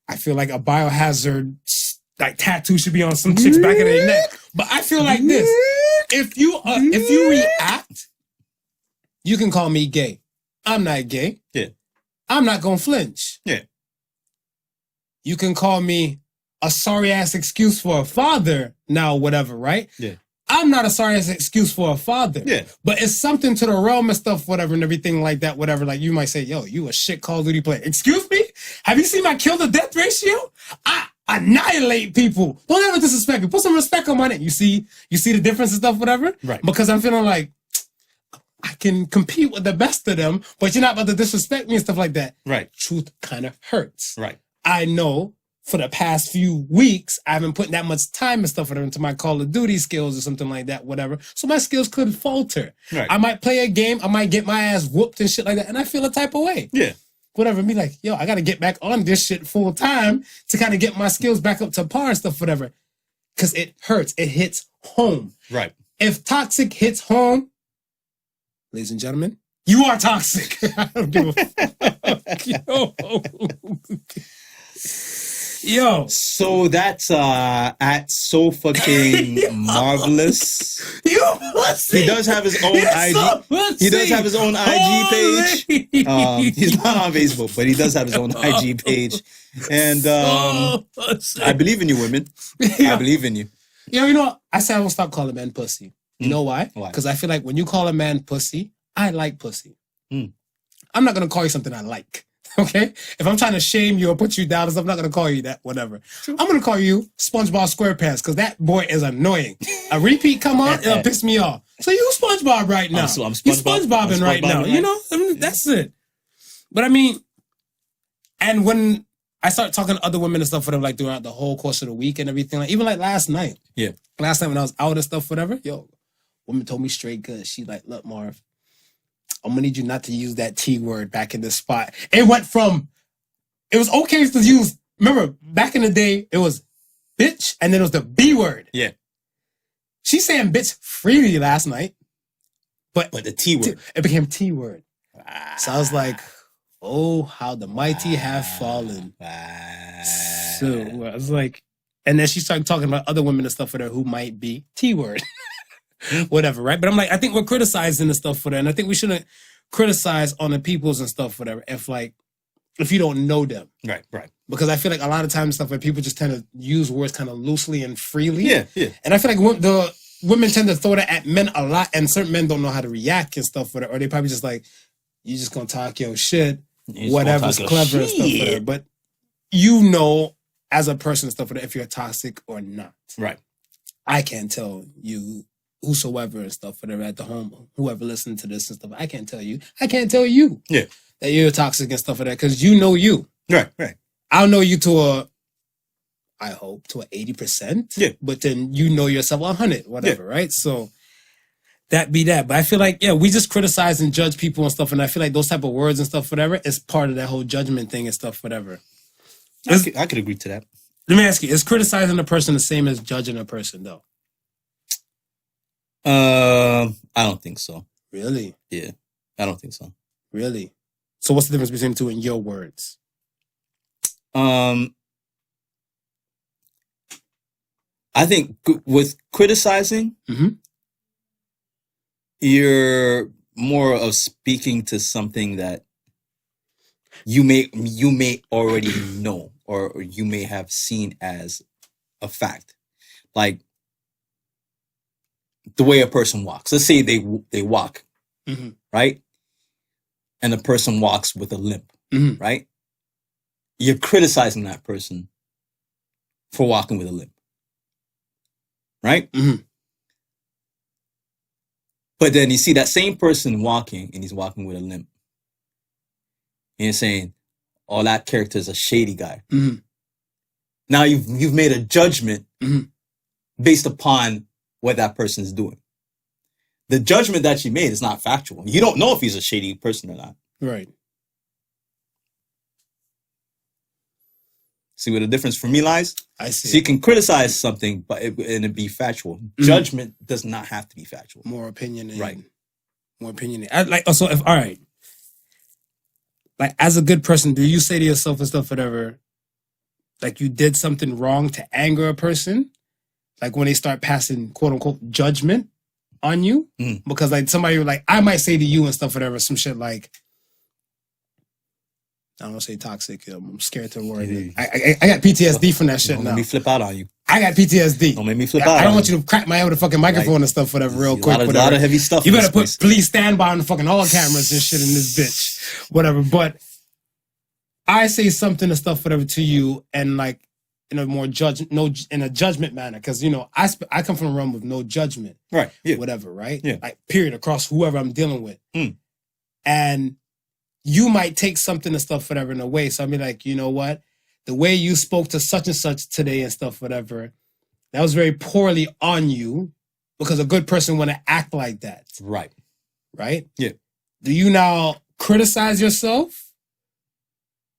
I feel like a biohazard like tattoo should be on some chicks back of their neck. But I feel like this. If you react, you can call me gay. I'm not gay. Yeah. I'm not gonna flinch. Yeah. You can call me a sorry ass excuse for a father now, whatever, right? Yeah. I'm not a sorry ass excuse for a father. Yeah. But it's something to the realm and stuff, whatever, and everything like that, whatever. Like you might say, yo, you a shit Call of Duty player. Excuse me? Have you seen my kill to death ratio? I annihilate people. Don't ever disrespect me. Put some respect on my name. You see the difference and stuff, whatever? Right. Because I'm feeling like I can compete with the best of them, but you're not about to disrespect me and stuff like that. Right. Truth kind of hurts. Right. I know for the past few weeks, I haven't put that much time and stuff into my Call of Duty skills or something like that, whatever. So my skills could falter. Right. I might play a game, I might get my ass whooped and shit like that, and I feel a type of way. Yeah. Whatever, be like, yo, I got to get back on this shit full time to kind of get my skills back up to par and stuff, whatever. Because it hurts. It hits home. Right. If toxic hits home, ladies and gentlemen, you are toxic. I don't give a fuck. Yo. So that's at so fucking marvelous. You pussy. He does have his own IG. He does have his own IG page. He's not on Facebook, but he does have his own IG page. And I believe in you, women. I believe in you. You know what? I said I won't stop calling men pussy. You know why? Why? Because I feel like when you call a man pussy, I like pussy. Mm. I'm not going to call you something I like. Okay? If I'm trying to shame you or put you down or something, I'm not going to call you that, whatever. I'm going to call you SpongeBob SquarePants because that boy is annoying. A repeat come on, it'll piss me off. So you SpongeBob right now. I'm you SpongeBobbing right now. You know? I mean, that's it. But I mean, and when I start talking to other women and stuff, whatever, like throughout the whole course of the week and everything, like even like last night. Yeah. Last night when I was out and stuff, whatever, yo, woman told me straight good. She like, look, Marv, I'm gonna need you not to use that T word back in this spot. It went from, it was okay to use, remember, back in the day, it was bitch, and then it was the B word. Yeah. She's saying bitch freely last night, but the T word. It became T word. So I was like, oh, how the mighty have fallen. So I was like, and then she started talking about other women and stuff for her who might be T word. Whatever, right? But I'm like, I think we're criticizing the stuff for that. And I think we shouldn't criticize on the peoples and stuff, whatever, if you don't know them. Right. Because I feel like a lot of times stuff where people just tend to use words kind of loosely and freely. Yeah. And I feel like the women tend to throw that at men a lot, and certain men don't know how to react and stuff for it. Or they probably just like, you just gonna talk your shit, whatever's clever and stuff for that. But you know, as a person and stuff for that, if you're toxic or not. Right. I can't tell you whosoever and stuff, whatever at the home, whoever listened to this and stuff, I can't tell you. Yeah. That you're toxic and stuff like that, because you know you. Right. I'll know you I hope to 80%. Yeah. But then you know yourself 100, whatever, right? So that be that. But I feel like, we just criticize and judge people and stuff, and I feel like those type of words and stuff, whatever, is part of that whole judgment thing and stuff, whatever. I could agree to that. Let me ask you, is criticizing a person the same as judging a person, though? I don't think so. Really? Yeah, I don't think so. Really? So what's the difference between the two in your words? I think with criticizing, you're more of speaking to something that you may already know or you may have seen as a fact, like the way a person walks. Let's say they walk, right, and the person walks with a limp, right? You're criticizing that person for walking with a limp, right? But then you see that same person walking, and he's walking with a limp. And you're saying, "Oh, that character is a shady guy." Now you've made a judgment based upon what that person is doing. The judgment that you made is not factual. You don't know if he's a shady person or not. Right. See where the difference for me lies? I see. So you can criticize something, but it be factual. Judgment does not have to be factual. More opinionated. Right. More opinionated. Like, also, all right. Like, as a good person, do you say to yourself and stuff, whatever, like you did something wrong to anger a person? Like when they start passing, quote unquote, judgment on you? Because like somebody, like, I might say to you and stuff, whatever, some shit like, I don't want to say toxic. I'm scared to word it. I got PTSD from that shit now. Don't make me flip out on you. I got PTSD. Don't make me flip out. I don't want you to crack my head with a fucking microphone and stuff, whatever, real quick. A lot of heavy stuff. You better put please stand by on the fucking all cameras and shit in this bitch. Whatever. But I say something and stuff, whatever, to you, and like in a more in a judgment manner, because you know I come from a realm with no judgment, right? Yeah. Whatever, right? Yeah. Like period across whoever I'm dealing with, and you might take something and stuff, whatever, in a way. So I mean, like, you know what, the way you spoke to such and such today and stuff, whatever, that was very poorly on you, because a good person want to act like that, right? Right? Yeah. Do you now criticize yourself?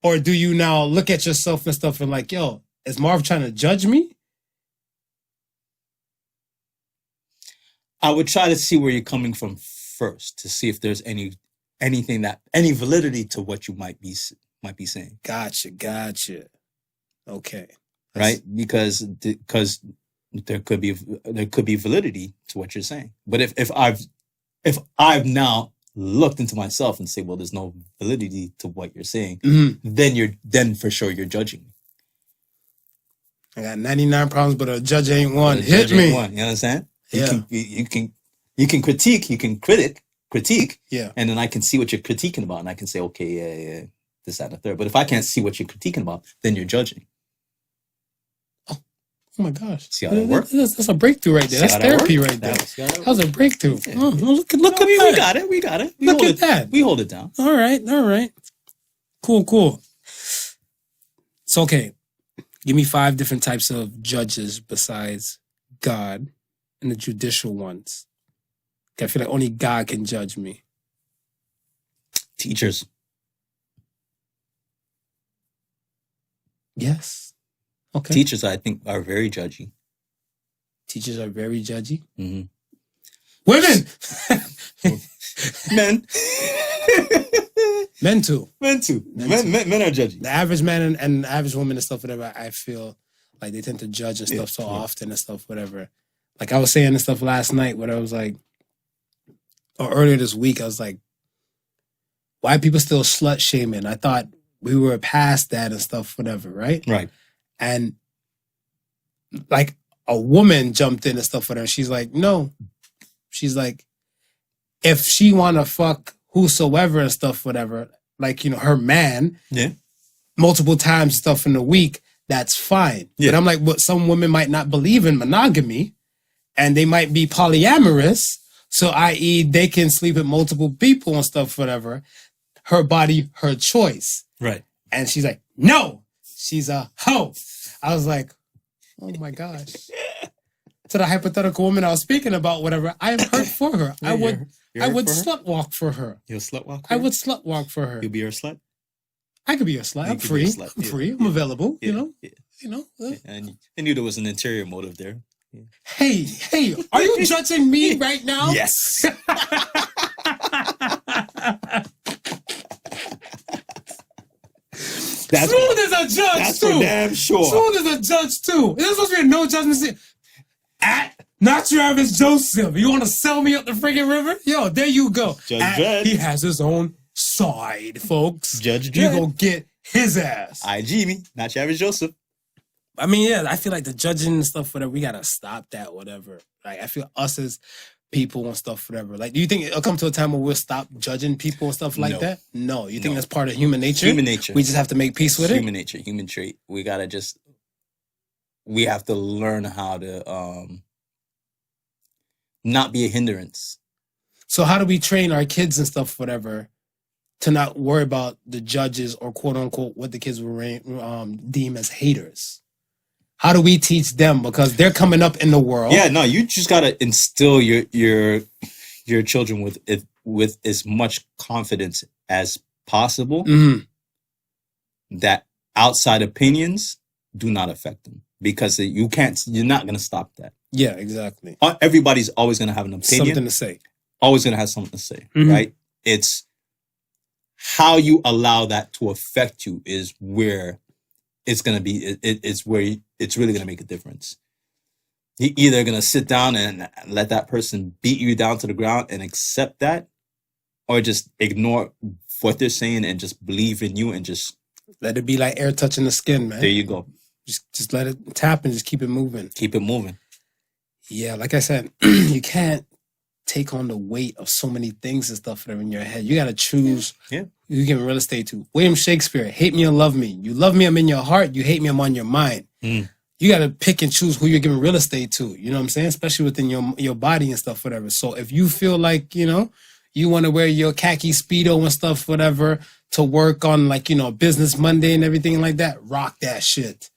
Or do you now look at yourself and stuff and like, yo, is Marv trying to judge me? I would try to see where you're coming from first to see if there's any validity to what you might be saying. Gotcha. Okay. Right? Because there could be validity to what you're saying. But if I've now looked into myself and say, well, there's no validity to what you're saying, then for sure you're judging me. I got 99 problems, but a judge ain't one. Hit me. You understand? Yeah. You can critique, you can critique. Yeah. And then I can see what you're critiquing about, and I can say, okay, yeah, this, that, and the third. But if I can't see what you're critiquing about, then you're judging. Oh my gosh. See how that works? That's a breakthrough right there. That's therapy right there. That was a breakthrough. Yeah. Oh, look at that. We got it. Look at that. We hold it down. All right. Cool. So, okay. Give me 5 different types of judges besides God and the judicial ones. I feel like only God can judge me. Teachers. Yes. Okay. Teachers, I think, are very judgy. Teachers are very judgy. Mm-hmm. Women! Men. Men too. Men are judgy. The average man and the average woman and stuff, whatever, I feel like they tend to judge and stuff often and stuff, whatever. Like I was saying and stuff last night, where I was like, or earlier this week, I was like, why are people still slut shaming? I thought we were past that and stuff, whatever, right? Right. And like a woman jumped in and stuff with her. She's like, no. She's like, if she want to fuck whosoever and stuff, whatever, like, you know, her man, multiple times stuff in the week, that's fine. Yeah. But I'm like, but some women might not believe in monogamy and they might be polyamorous. So, i.e., they can sleep with multiple people and stuff, whatever. Her body, her choice. Right. And she's like, no, she's a hoe. I was like, oh my gosh. To the hypothetical woman I was speaking about, whatever, I am hurt for her. I would slut walk for her. You'll slut walk for her? her? I would slut walk for her. You'll be her slut? I could be a slut. I'm free. I'm available, you know? I knew there was an interior motive there. Yeah. Hey, are you judging me right now? Yes. Smooth as a judge, that's too. for damn sure. Smooth as a judge, too. There's supposed to be a no judgment. Not your average Joseph. You want to sell me up the freaking river? Yo, there you go. Judge Dredd. He has his own side, folks. Judge You Dredd. gonna get his ass. IG me, not your average Joseph. I mean, yeah, I feel like the judging and stuff, whatever, we gotta stop that, whatever. Like, I feel us as people and stuff, whatever. Like, do you think it'll come to a time where we'll stop judging people and stuff like that? No. You think that's part of human nature? Human nature. We just have to make peace with it? Human nature, human trait. We have to learn how to not be a hindrance. So how do we train our kids and stuff, whatever, to not worry about the judges or quote unquote what the kids will deem as haters? How do we teach them? Because they're coming up in the world. Yeah, no, you just gotta instill your children with as much confidence as possible that outside opinions do not affect them, because you're not gonna stop that. Yeah, exactly. Everybody's always gonna have an opinion, Something to say. always gonna have something to say, right? It's how you allow that to affect you is where it's gonna be. It's where it's really gonna make a difference. You're either gonna sit down and let that person beat you down to the ground and accept that, or just ignore what they're saying and just believe in you and just let it be like air touching the skin, man. there you go. Just let it tap and just keep it moving. Keep it moving. Yeah, like I said, you can't take on the weight of so many things and stuff that are in your head. You got to choose who you give real estate to. William Shakespeare, hate me or love me. You love me, I'm in your heart. You hate me, I'm on your mind. You got to pick and choose who you're giving real estate to. You know what I'm saying? Especially within your body and stuff, whatever. So if you feel like, you want to wear your khaki Speedo and stuff, whatever, to work on Business Monday and everything like that, rock that shit.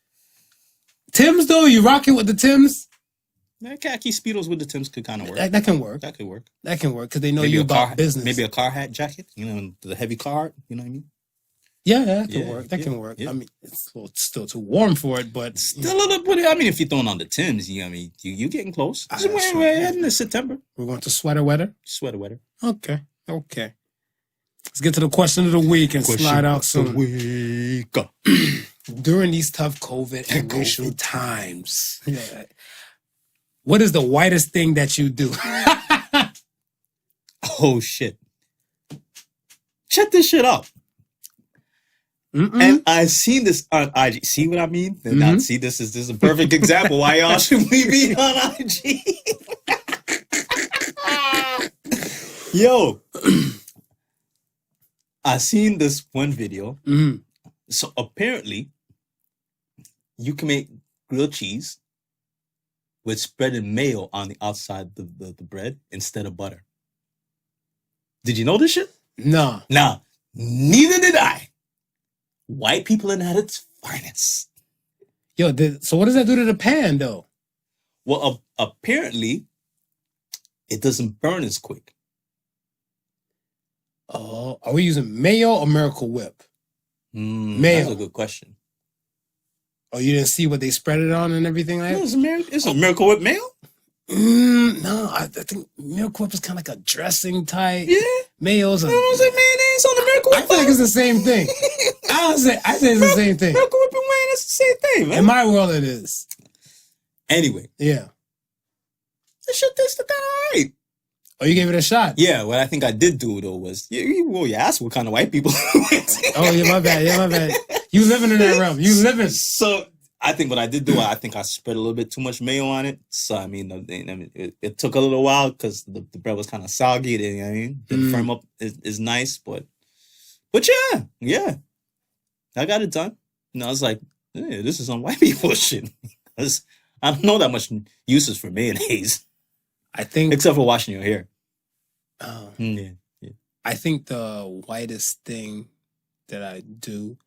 Timbs, though, you rock it with the Timbs? That khaki Speedos with the Timbs could kind of work. That can work. That could work. That can work because they know Maybe you a about car, business. maybe a car hat jacket, the heavy car hat, you know what I mean? Yeah, that can work. That can work. Yeah. I mean, it's still too warm for it, but Still a little bit. I mean, if you're throwing on the Timbs, you getting close. We're heading to September. We're going to sweater weather. Sweater weather. Okay. Let's get to the question of the week and slide out soon. During these tough COVID and racial times, what is the whitest thing that you do? Oh shit! Check this shit out. And I seen this on IG. See what I mean? Now, see, this is a perfect example why y'all should be on IG. Yo, I seen this one video. So apparently, you can make grilled cheese with spreaded mayo on the outside of the bread instead of butter. Did you know this shit? No. Nah, neither did I. White people are at its finest. Yo, so what does that do to the pan, though? Well, apparently, it doesn't burn as quick. Oh, are we using mayo or Miracle Whip? Mayo. That's a good question. Oh, you didn't see what they spread it on and everything like that? It's a Miracle Whip mayo? No, I think Miracle Whip is kind of like a dressing type. Yeah. Mayo's mayonnaise on the Miracle Whip. I feel like it's the same thing. I say it's the same thing. Miracle Whip and mayonnaise is the same thing, man. In my world, it is. Anyway. Yeah. This shit tasted alright. Oh, you gave it a shot? Yeah, what I think I did do, though, was... you asked what kind of white people... Oh, yeah, my bad. You living in that realm. You living. So... I think what I did do, I think I spread a little bit too much mayo on it. So, I mean, it took a little while because the bread was kind of soggy. The firm up is nice, but yeah. I got it done. I was like, hey, this is some white people shit. Because I don't know that much uses for mayonnaise. I think... Except for washing your hair. Yeah. I think the whitest thing that I do...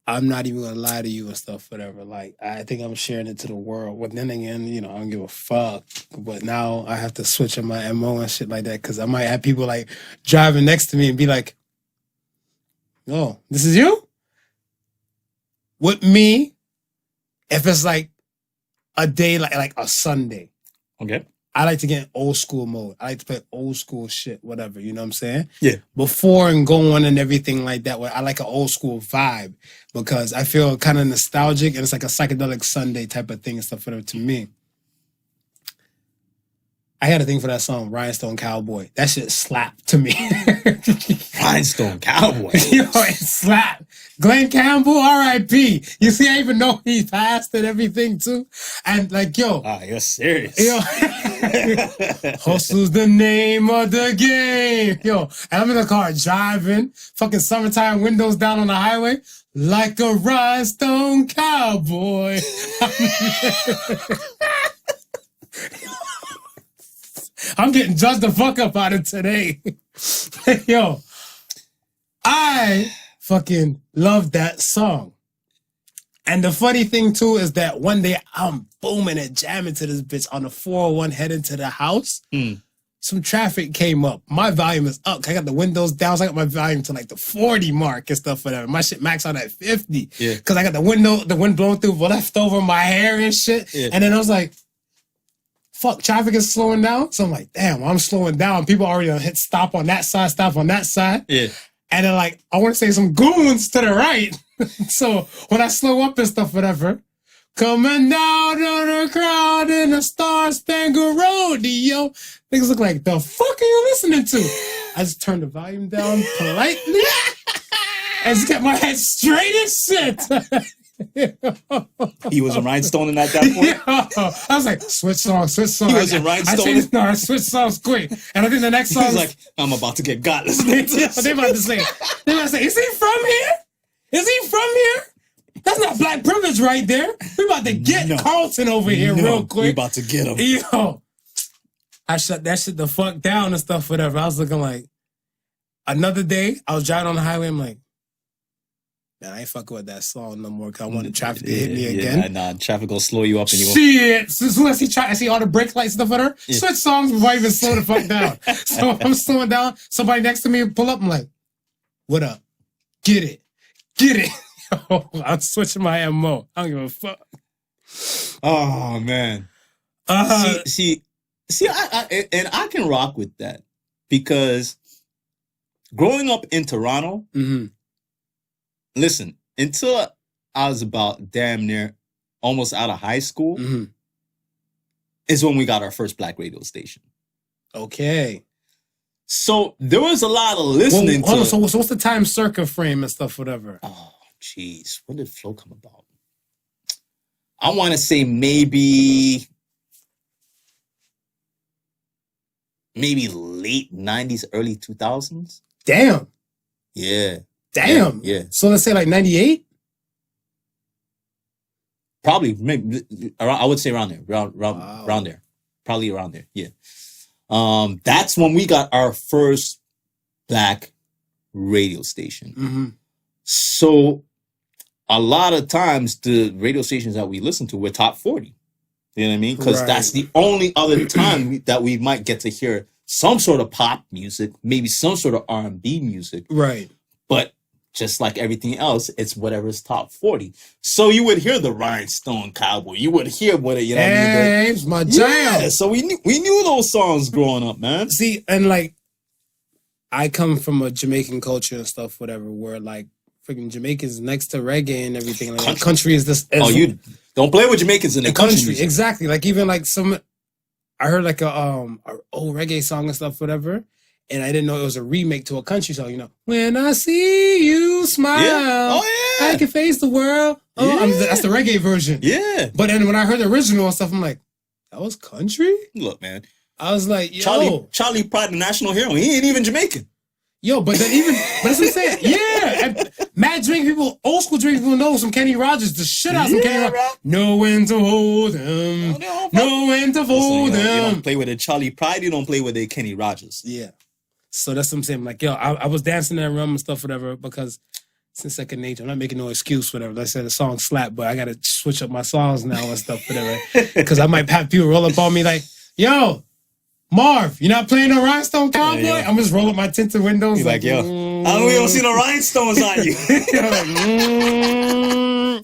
I'm not even gonna lie to you and stuff, whatever. Like, I think I'm sharing it to the world. But then again, I don't give a fuck. But now I have to switch on my MO and shit like that because I might have people like driving next to me and be like, "Oh, this is you?" With me, if it's like a day like a Sunday, Okay. I like to get in old school mode. I like to play old school shit, whatever. You know what I'm saying? Yeah. Before and going and everything like that. I like an old school vibe because I feel kind of nostalgic and it's like a psychedelic Sunday type of thing and stuff, whatever to me. I had a thing for that song, Rhinestone Cowboy. That shit slapped to me. Rhinestone Cowboy. Yo, it slapped. Glenn Campbell, R.I.P. You see, I even know he passed and everything too. And like, yo. You're serious. Yo. Hustle's the name of the game. Yo, and I'm in the car driving, fucking summertime, windows down on the highway, like a rhinestone cowboy. I'm getting judged the fuck up out of today. Yo, I fucking love that song. And the funny thing too is that one day I'm booming and jamming to this bitch on the 401 heading to the house. Some traffic came up. My volume is up. I got the windows down. So I got my volume to like the 40 mark and stuff, whatever. My shit maxed out at 50. Yeah. Cause I got the wind blowing through, left over my hair and shit. Yeah. And then I was like, fuck, traffic is slowing down. So I'm like, damn, I'm slowing down. People already hit stop on that side, stop on that side. Yeah. And then like, I want to say some goons to the right. So when I slow up and stuff, whatever, coming down to the crowd in the Star-Spangled Rodeo. Niggas look like, the fuck are you listening to? I just turned the volume down politely and just kept my head straight as shit. He was a rhinestoning at that point. Yeah. I was like, switch song. He was a rhinestone. I switch songs quick. And I think the next song He's like, I'm about to get got listening to this. They about to say, is he from here? Is he from here? That's not black privilege right there. We about to get Carlton over here real quick. We about to get him. Yo, I shut that shit the fuck down and stuff, whatever. I was looking like, another day, I was driving on the highway. I'm like, man, I ain't fucking with that song no more because I want the traffic to hit me again. Yeah, nah, traffic will slow you up and you won't. Shit. So as soon as I see all the brake lights and stuff with her, switch songs before I even slow the fuck down. So I'm slowing down. Somebody next to me pull up. I'm like, what up? Get it. I'm switching my MO. I don't give a fuck. Oh, man. See, I can rock with that because growing up in Toronto, listen, until I was about damn near almost out of high school, is when we got our first black radio station. Okay. So there was a lot of listening to. So what's the time circa frame and stuff, whatever? Oh, jeez. When did Flow come about? I want to say maybe late 90s, early 2000s. Damn. Yeah. Damn. Yeah. So let's say like 98? Probably, maybe, I would say around there. Around there. Probably around there. Yeah. That's when we got our first black radio station. So a lot of times the radio stations that we listen to were top 40. You know what I mean? Because that's the only other time that we might get to hear some sort of pop music, maybe some sort of R&B music. Right. But just like everything else, it's whatever's top 40. So you would hear the Rhinestone Cowboy. You would hear what you know. Hey, it's my jam. Yeah, so we knew those songs growing up, man. See, and like, I come from a Jamaican culture and stuff, whatever, where like freaking Jamaicans next to reggae and everything. Like country is this. You don't play with Jamaicans in the country music. Exactly. Like even like I heard like a old reggae song and stuff, whatever. And I didn't know it was a remake to a country song, you know. When I see you smile, I can face the world. That's the reggae version. Yeah. But then when I heard the original and stuff, I'm like, that was country? Look, man. I was like, yo. Charlie Pride, the national hero. He ain't even Jamaican. Yo, but that's what I'm saying. Yeah. And mad drink people, old school drink people know some Kenny Rogers, the shit out some Kenny Rogers. Know when to hold them. Know when to fold them. You don't play with a Charlie Pride, you don't play with a Kenny Rogers. Yeah. So that's what I'm saying. Like, yo, I was dancing that rum and stuff, whatever, because it's in second nature. I'm not making no excuse, whatever. Like I said, the song slap, but I got to switch up my songs now and stuff, whatever. Because I might have people roll up on me like, yo, Marv, you not playing no Rhinestone Cowboy? Yeah. I'm just roll up my tinted windows. He's like, yo, we don't see no rhinestones on you.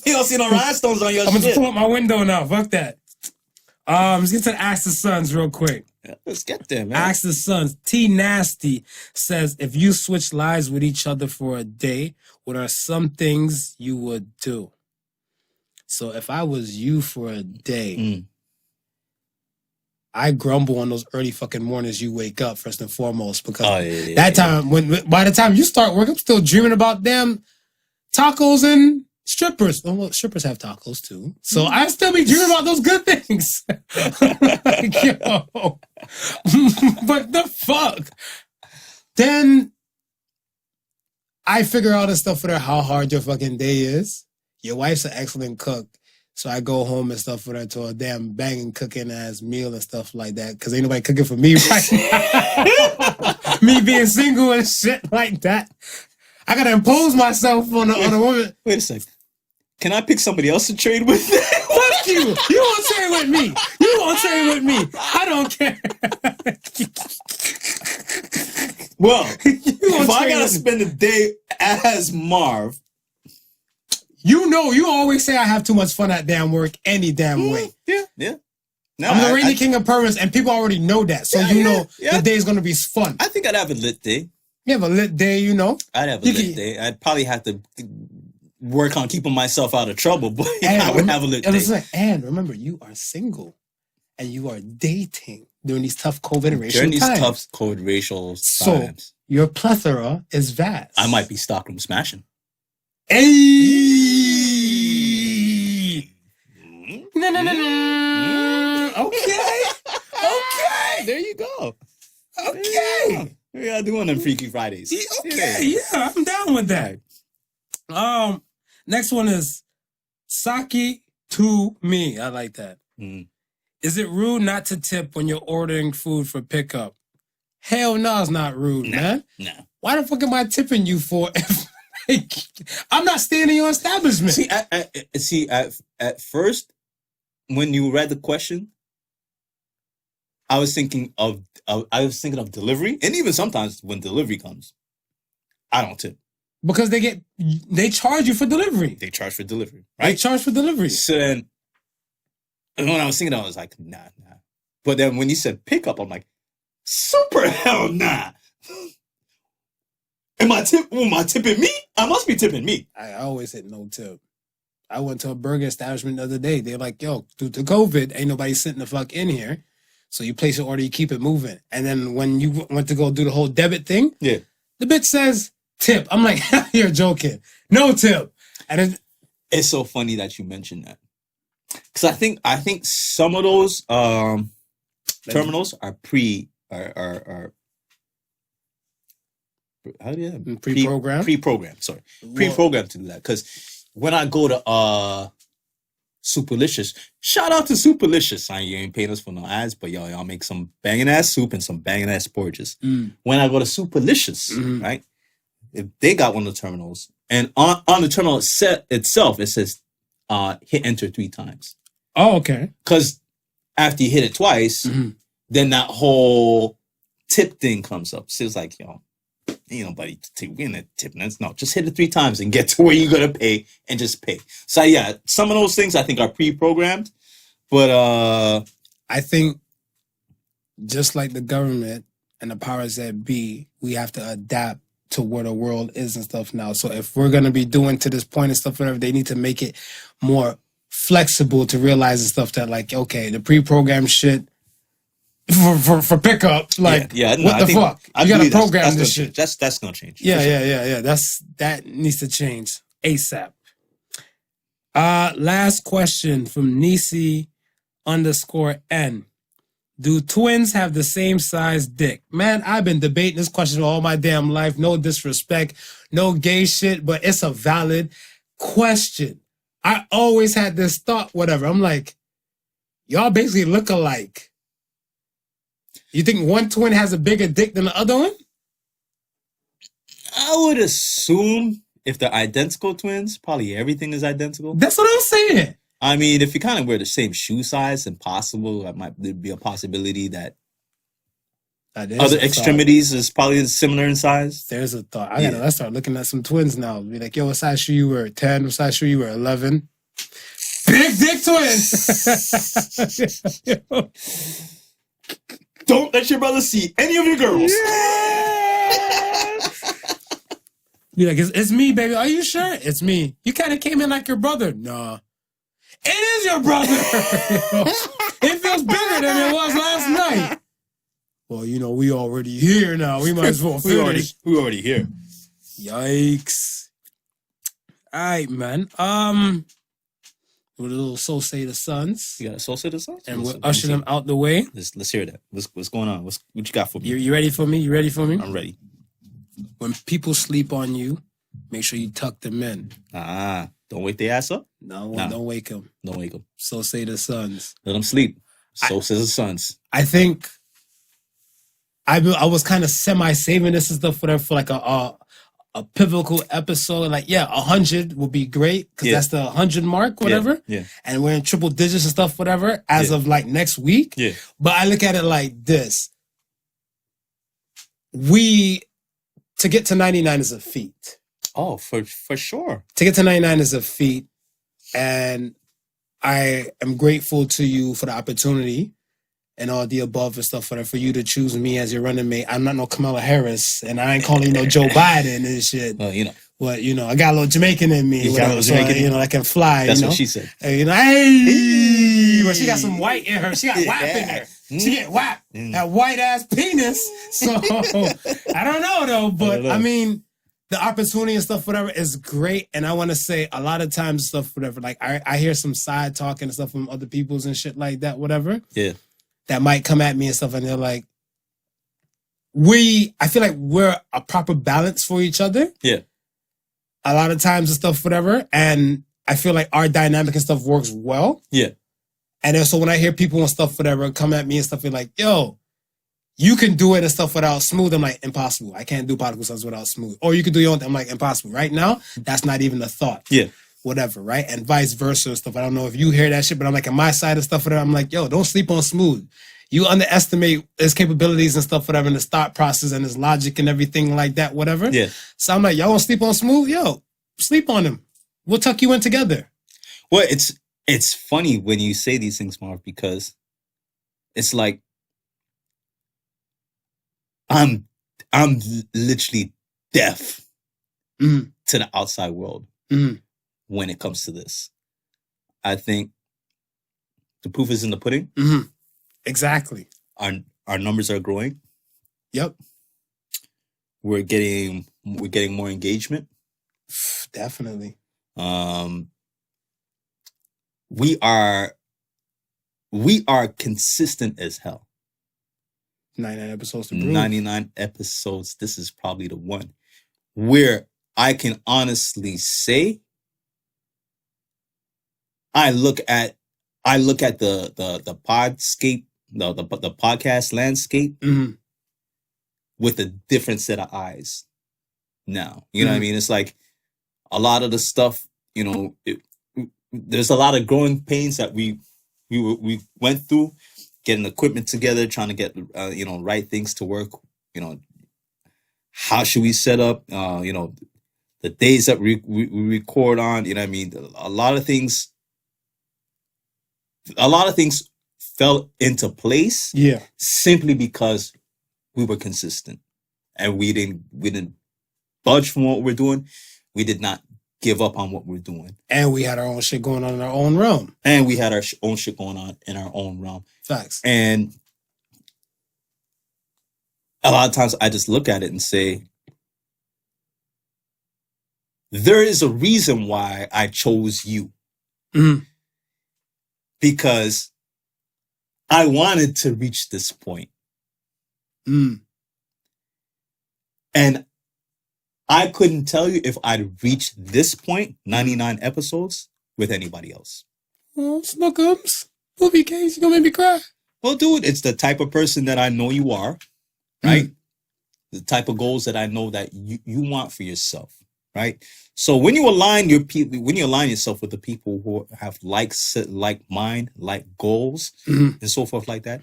You don't see no rhinestones on your shit. I'm going to pull up my window now. Fuck that. Let's get to the Ask the Sons real quick. Yeah, let's get there, man. Ask the Sons. T Nasty says, if you switch lives with each other for a day, what are some things you would do? So if I was you for a day, I grumble on those early fucking mornings you wake up first and foremost, because time, by the time you start work, I'm still dreaming about damn tacos and strippers. Oh, well, strippers have tacos too. So I still be dreaming about those good things. Like, yo. But the fuck? Then I figure out this stuff for her, how hard your fucking day is. Your wife's an excellent cook. So I go home and stuff for her to a damn banging cooking ass meal and stuff like that. Cause ain't nobody cooking for me right. Me being single and shit like that. I gotta impose myself on a woman. Wait a second. Can I pick somebody else to trade with? Fuck you. You won't trade with me. You won't trade with me. I don't care. Well, if I gotta spend a day as Marv. You know, you always say I have too much fun at damn work any damn way. Yeah. No, I'm the reigning king of permanence, and people already know that. So the day's gonna be fun. I think I'd have a lit day. You have a lit day, you know? I'd have a lit day. I'd probably have to work on keeping myself out of trouble, but I would have a lit day. And remember, you are single, and you are dating during these tough COVID racial times. During these tough COVID racial times. So your plethora is vast. I might be Stockholm smashing. Hey! No. Okay. There you go. Okay. We are doing them Freaky Fridays. Okay, yeah, I'm down with that. Next one is Saki to me. I like that. Is it rude not to tip when you're ordering food for pickup? Hell no, it's not rude, man. No. Why the fuck am I tipping you for? I'm not staying in your establishment. See, at first, when you read the question, I was thinking of delivery, and even sometimes when delivery comes, I don't tip because they charge you for delivery. They charge for delivery, right? They charge for delivery. So then, when I was thinking, I was like, nah. But then when you said pickup, I'm like, super hell nah. Am I tipping me? I must be tipping me. I always said no tip. I went to a burger establishment the other day. They're like, yo, due to COVID, ain't nobody sitting the fuck in here. So you place your order, you keep it moving. And then when you went to go do the whole debit thing, the bitch says tip. I'm like, you're joking. No tip. And it's so funny that you mentioned that. Because I think some of those terminals are pre-programmed. Pre-programmed to do that. Because when I go to Superlicious, shout out to Superlicious. You ain't paying us for no ads, but y'all make some banging ass soup and some banging ass porridges. When I go to Superlicious, right? If they got one of the terminals, and on the terminal itself, it says hit enter 3 times. Oh, okay. Because after you hit it twice, then that whole tip thing comes up. So it's like, yo, ain't nobody in that tip. No, just hit it 3 times and get to where you're gonna pay and just pay. So yeah, some of those things I think are pre-programmed, but I think just like the government and the powers that be, we have to adapt to where the world is and stuff now. So if we're gonna be doing to this point and stuff, whatever, they need to make it more flexible to realize and stuff that like, okay, the pre-programmed shit for pickup, like, what the fuck? You gotta program this shit. That's gonna change. Yeah. That needs to change ASAP. Last question from Nisi_N. Do twins have the same size dick? Man, I've been debating this question all my damn life. No disrespect, no gay shit, but it's a valid question. I always had this thought, whatever. I'm like, y'all basically look alike. You think one twin has a bigger dick than the other one? I would assume if they're identical twins, probably everything is identical. That's what I'm saying. I mean, if you kind of wear the same shoe size and possible, there'd be a possibility that other extremities is probably similar in size. There's a thought. Let's start looking at some twins now. Be like, yo, what size shoe you wear? 10? What size shoe you wear? 11? Big dick twin. Don't let your brother see any of your girls. Be like, it's me, baby. Are you sure? It's me. You kind of came in like your brother. Nah. It is your brother. It feels bigger than it was last night. Well, we already here now. We might as well finish. we already here. Yikes. All right, man. With a little So Say the Sons. You got a So Say the Sons? And we'll usher them out the way. Let's hear that. What's going on? What you got for me? You ready for me? I'm ready. When people sleep on you, make sure you tuck them in. Don't wake their ass up? No, don't wake them. Don't wake them. So Say the Sons. Let them sleep. So says the Sons. I think I was kind of semi-saving this and stuff for like a pivotal episode. Like, 100 would be great because that's the 100 mark, whatever. Yeah. And we're in triple digits and stuff, whatever, as of like next week. Yeah. But I look at it like this. To get to 99 is a feat. Oh, for sure. To get to 99 is a feat. And I am grateful to you for the opportunity and all the above and stuff for you to choose me as your running mate. I'm not no Kamala Harris, and I ain't calling you no Joe Biden and shit. Well, But, I got a little Jamaican in me. Whatever, so I can fly. That's what she said. Hey, but she got some white in her. She got WAP in there. She get WAP. That white-ass penis. So, I don't know, though. But, I mean, the opportunity and stuff, whatever, is great. And I want to say a lot of times stuff, whatever, like I hear some side talking and stuff from other peoples and shit like that, whatever. Yeah. That might come at me and stuff, and they're like, I feel like we're a proper balance for each other. Yeah. A lot of times and stuff, whatever. And I feel like our dynamic and stuff works well. Yeah. And then so when I hear people and stuff, whatever, come at me and stuff, they're like, yo, you can do it and stuff without Smooth. I'm like, impossible. I can't do Podical Sons without Smooth. Or you can do your own thing. I'm like, impossible. Right now, that's not even a thought. Yeah. Whatever, right? And vice versa and stuff. I don't know if you hear that shit, but I'm like, on my side and stuff, whatever, I'm like, yo, don't sleep on Smooth. You underestimate his capabilities and stuff, whatever, and his thought process and his logic and everything like that, whatever. Yeah. So I'm like, y'all gonna sleep on Smooth? Yo, sleep on him. We'll tuck you in together. Well, it's funny when you say these things, Marv, because it's like I'm literally deaf to the outside world when it comes to this. I think the proof is in the pudding. Exactly. Our numbers are growing. Yep. We're getting more engagement. Definitely. We are consistent as hell. 99 episodes to prove. 99 episodes. This is probably the one where I can honestly say I look at the podscape, the podcast landscape with a different set of eyes now. You know what I mean? It's like a lot of the stuff, there's a lot of growing pains that we went through, getting equipment together, trying to get right things to work. How should we set up? The days that we record on. You know what I mean? A lot of things fell into place. Yeah. Simply because we were consistent and we didn't budge from what we're doing. We did not give up on what we're doing. And we had our own shit going on in our own realm. Facts. And a lot of times I just look at it and say, there is a reason why I chose you. Because I wanted to reach this point. And I couldn't tell you if I'd reached this point, 99 episodes, with anybody else. Oh, Snookums. Movie case, you gonna make me cry. Well, dude, it's the type of person that I know you are, right? The type of goals that I know that you want for yourself, right? So when you align yourself with the people who have like mind, like goals, and so forth like that,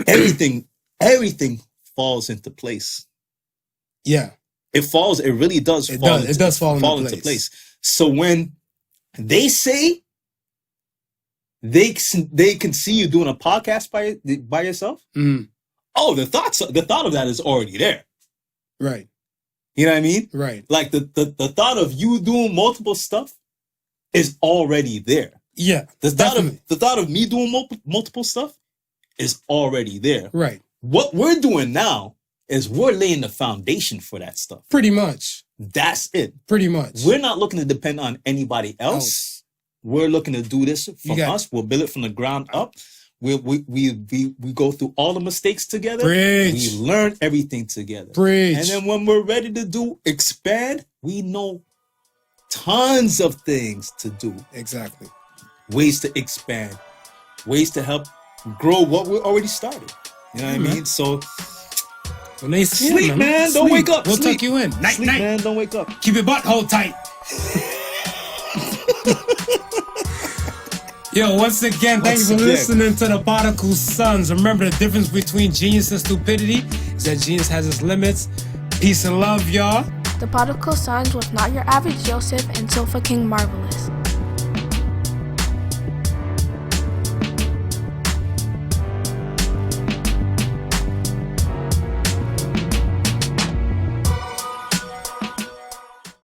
everything falls into place. Yeah. It really does fall into place. So when they say they can see you doing a podcast by yourself. Oh, the thought of that is already there. Right. You know what I mean? Right. Like the thought of you doing multiple stuff is already there. Yeah. The thought of me doing multiple stuff is already there. Right. What we're doing now is we're laying the foundation for that stuff. Pretty much. That's it. Pretty much. We're not looking to depend on anybody else. We're looking to do this from us. We'll build it from the ground up. We go through all the mistakes together. Preach. We learn everything together. Preach. And then when we're ready to expand, we know tons of things to do. Exactly. Ways to expand. Ways to help grow what we already started. You know what I mean? So sleep, man. Don't wake up. We'll sleep. tuck you in. Night, sleep, man. Don't wake up. Keep your butthole tight. Yo, once again, thank you for listening to the Podical Sons. Remember, the difference between genius and stupidity is that genius has its limits. Peace and love, y'all. The Podical Sons was not your average Joseph and Sofa King Marvelous.